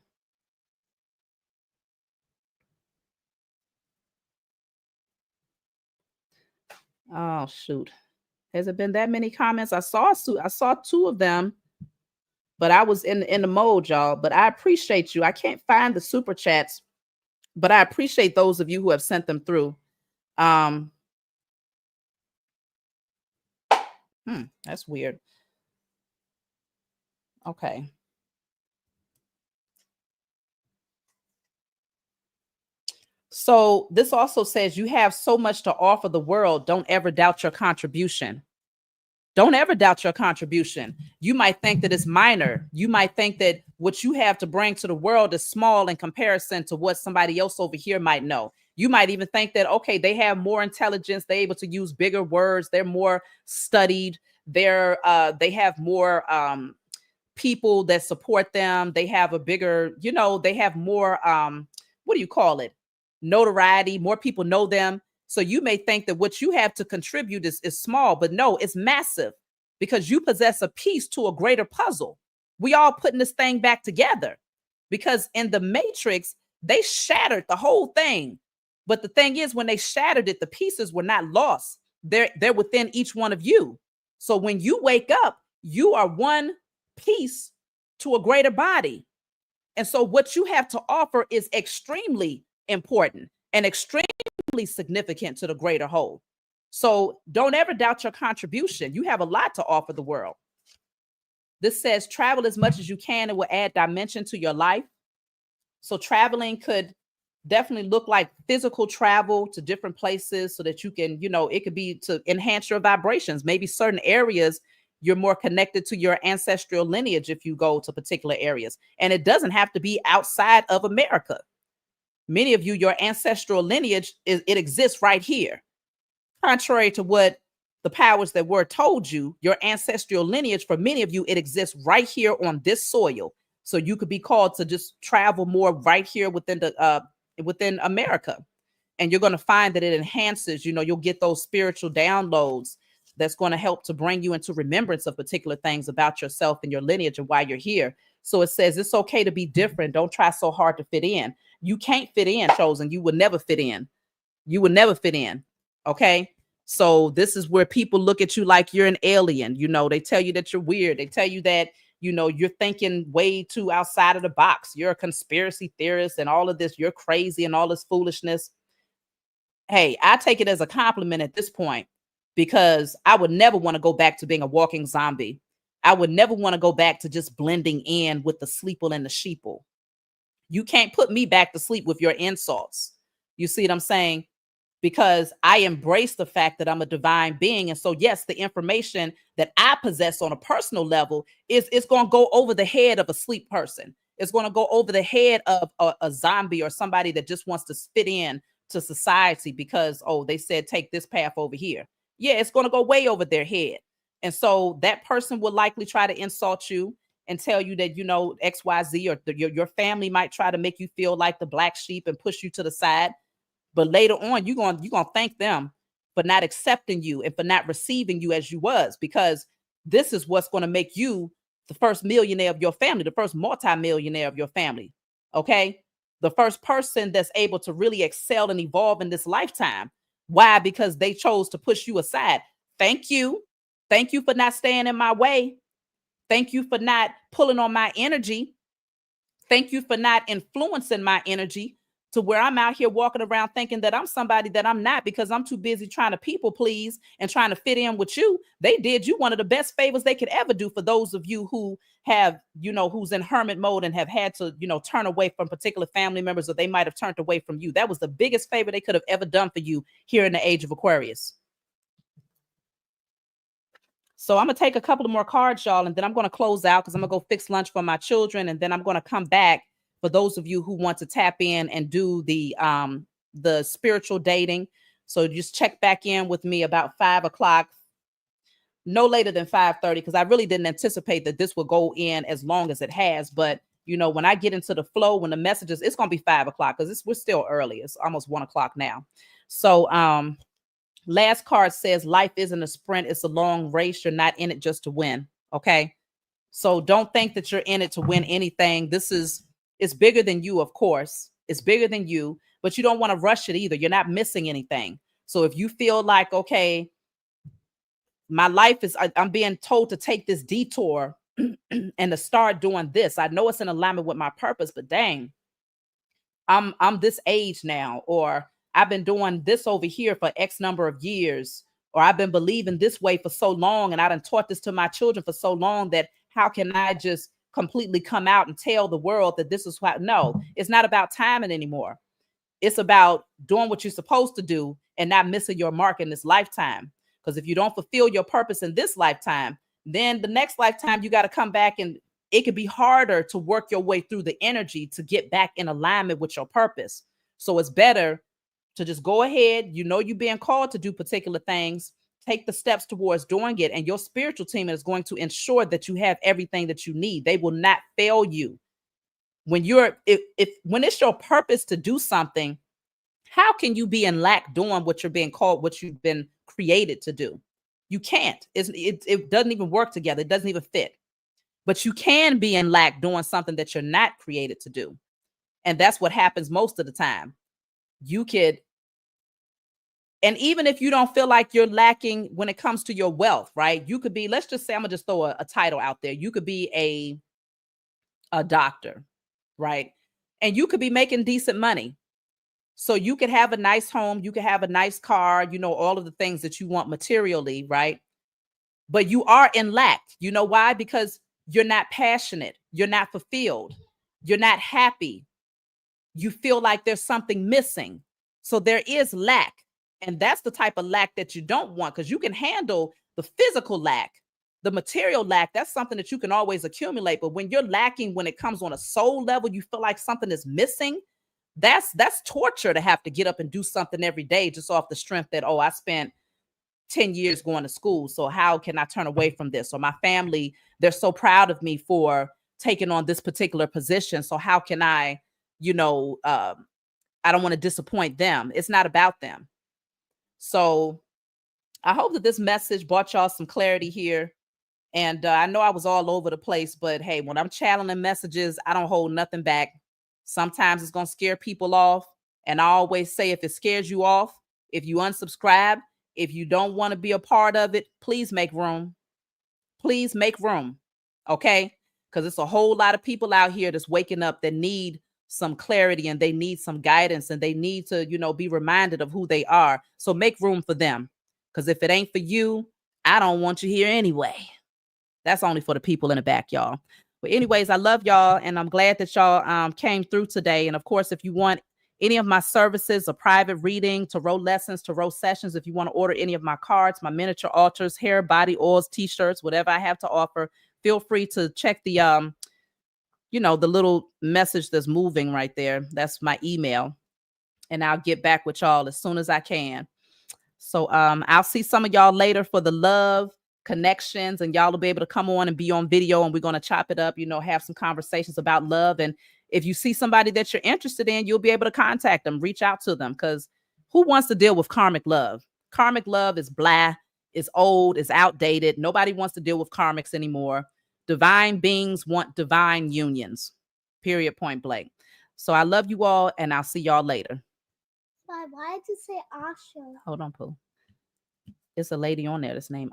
Oh, shoot. Has it been that many comments? I saw 2 of them, but I was in the mode, y'all. But I appreciate you. I can't find the super chats, but I appreciate those of you who have sent them through. That's weird. Okay. So this also says you have so much to offer the world. Don't ever doubt your contribution. Don't ever doubt your contribution. You might think that it's minor. You might think that what you have to bring to the world is small in comparison to what somebody else over here might know. You might even think that, okay, they have more intelligence. They're able to use bigger words. They're more studied. They have more people that support them. They have a bigger, they have more, what do you call it? Notoriety. More people know them. So you may think that what you have to contribute is small, but no, it's massive because you possess a piece to a greater puzzle. We all putting this thing back together because in the Matrix, they shattered the whole thing. But the thing is, when they shattered it, the pieces were not lost. They're within each one of you. So when you wake up, you are one piece to a greater body. And so what you have to offer is extremely important and extremely significant to the greater whole. So don't ever doubt your contribution. You have a lot to offer the world. This says travel as much as you can. It will add dimension to your life. So traveling could definitely look like physical travel to different places so that you can, it could be to enhance your vibrations. Maybe certain areas you're more connected to your ancestral lineage if you go to particular areas. And it doesn't have to be outside of America. Many of you, your ancestral lineage, it exists right here. Contrary to what the powers that were told you, your ancestral lineage, for many of you, it exists right here on this soil. So you could be called to just travel more right here within America. And you're going to find that it enhances, you'll get those spiritual downloads that's going to help to bring you into remembrance of particular things about yourself and your lineage and why you're here. So it says it's okay to be different. Don't try so hard to fit in. You can't fit in, Chosen. You will never fit in. You will never fit in. Okay. So this is where people look at you like you're an alien. They tell you that you're weird. They tell you that, you're thinking way too outside of the box. You're a conspiracy theorist and all of this. You're crazy and all this foolishness. Hey, I take it as a compliment at this point, because I would never want to go back to being a walking zombie. I would never want to go back to just blending in with the sleeple and the sheeple. You can't put me back to sleep with your insults. You see what I'm saying? Because I embrace the fact that I'm a divine being. And so, yes, the information that I possess on a personal level it's going to go over the head of a sleep person. It's going to go over the head of a zombie or somebody that just wants to fit in to society because, oh, they said take this path over here. Yeah, it's going to go way over their head. And so that person will likely try to insult you and tell you that, XYZ, or your family might try to make you feel like the black sheep and push you to the side. But later on, you're gonna thank them for not accepting you and for not receiving you as you was, because this is what's going to make you the first millionaire of your family, the first multimillionaire of your family. Okay. The first person that's able to really excel and evolve in this lifetime. Why? Because they chose to push you aside. Thank you. Thank you for not staying in my way. Thank you for not pulling on my energy. Thank you for not influencing my energy to where I'm out here walking around thinking that I'm somebody that I'm not, because I'm too busy trying to people please and trying to fit in with you. They did you one of the best favors they could ever do for those of you who have, who's in hermit mode and have had to, turn away from particular family members, or they might have turned away from you. That was the biggest favor they could have ever done for you here in the age of Aquarius. So I'm going to take a couple of more cards, y'all, and then I'm going to close out because I'm going to go fix lunch for my children. And then I'm going to come back for those of you who want to tap in and do the spiritual dating. So just check back in with me about 5:00, no later than 5:30, because I really didn't anticipate that this will go in as long as it has. But, when I get into the flow, when the messages, it's going to be 5:00 because we're still early. It's almost 1:00 now. So, last card says life isn't a sprint. It's a long race. You're not in it just to win. Okay. So don't think that you're in it to win anything. It's bigger than you, of course. It's bigger than you, but you don't want to rush it either. You're not missing anything. So if you feel like, okay, my life is, I'm being told to take this detour and to start doing this. I know it's in alignment with my purpose, but dang, I'm this age now, or I've been doing this over here for X number of years, or I've been believing this way for so long, and I done taught this to my children for so long that how can I just completely come out and tell the world that this is what? No, it's not about timing anymore. It's about doing what you're supposed to do and not missing your mark in this lifetime. Because if you don't fulfill your purpose in this lifetime, then the next lifetime you got to come back, and it could be harder to work your way through the energy to get back in alignment with your purpose. So it's better to just go ahead. You're being called to do particular things. Take the steps towards doing it, and your spiritual team is going to ensure that you have everything that you need. They will not fail you. When when it's your purpose to do something, how can you be in lack doing what you're being called, what you've been created to do? You can't. It doesn't even work together. It doesn't even fit. But you can be in lack doing something that you're not created to do. And that's what happens most of the time. You could, and even if you don't feel like you're lacking when it comes to your wealth, right? You could be, let's just say, I'm gonna just throw a title out there. You could be a doctor, right? And you could be making decent money. So you could have a nice home, you could have a nice car, all of the things that you want materially, right? But you are in lack. You know why? Because you're not passionate, you're not fulfilled, you're not happy. You feel like there's something missing. So there is lack. And that's the type of lack that you don't want, because you can handle the physical lack, the material lack. That's something that you can always accumulate. But when you're lacking, when it comes on a soul level, you feel like something is missing. That's torture to have to get up and do something every day just off the strength that, oh, I spent 10 years going to school. So how can I turn away from this? Or my family, they're so proud of me for taking on this particular position. So how can I, I don't want to disappoint them. It's not about them. So I hope that this message brought y'all some clarity here. And I know I was all over the place, but hey, when I'm channeling messages, I don't hold nothing back. Sometimes it's going to scare people off. And I always say, if it scares you off, if you unsubscribe, if you don't want to be a part of it, please make room. Please make room. Okay? Because it's a whole lot of people out here that's waking up that need some clarity, and they need some guidance, and they need to, be reminded of who they are. So make room for them. Because if it ain't for you, I don't want you here anyway. That's only for the people in the back, y'all. But anyways, I love y'all, and I'm glad that y'all came through today. And of course, if you want any of my services, a private reading, tarot lessons, tarot sessions, if you want to order any of my cards, my miniature altars, hair, body oils, t-shirts, whatever I have to offer, feel free to check the the little message that's moving right there. That's my email. And I'll get back with y'all as soon as I can. So I'll see some of y'all later for the love connections, and y'all will be able to come on and be on video, and we're going to chop it up, have some conversations about love. And if you see somebody that you're interested in, you'll be able to contact them, reach out to them, because who wants to deal with karmic love? Karmic love is blah, is old, is outdated. Nobody wants to deal with karmics anymore. Divine beings want divine unions, period, point blank. So I love you all, and I'll see y'all later. Why did you say Asha? Hold on, Pooh. It's a lady on there that's named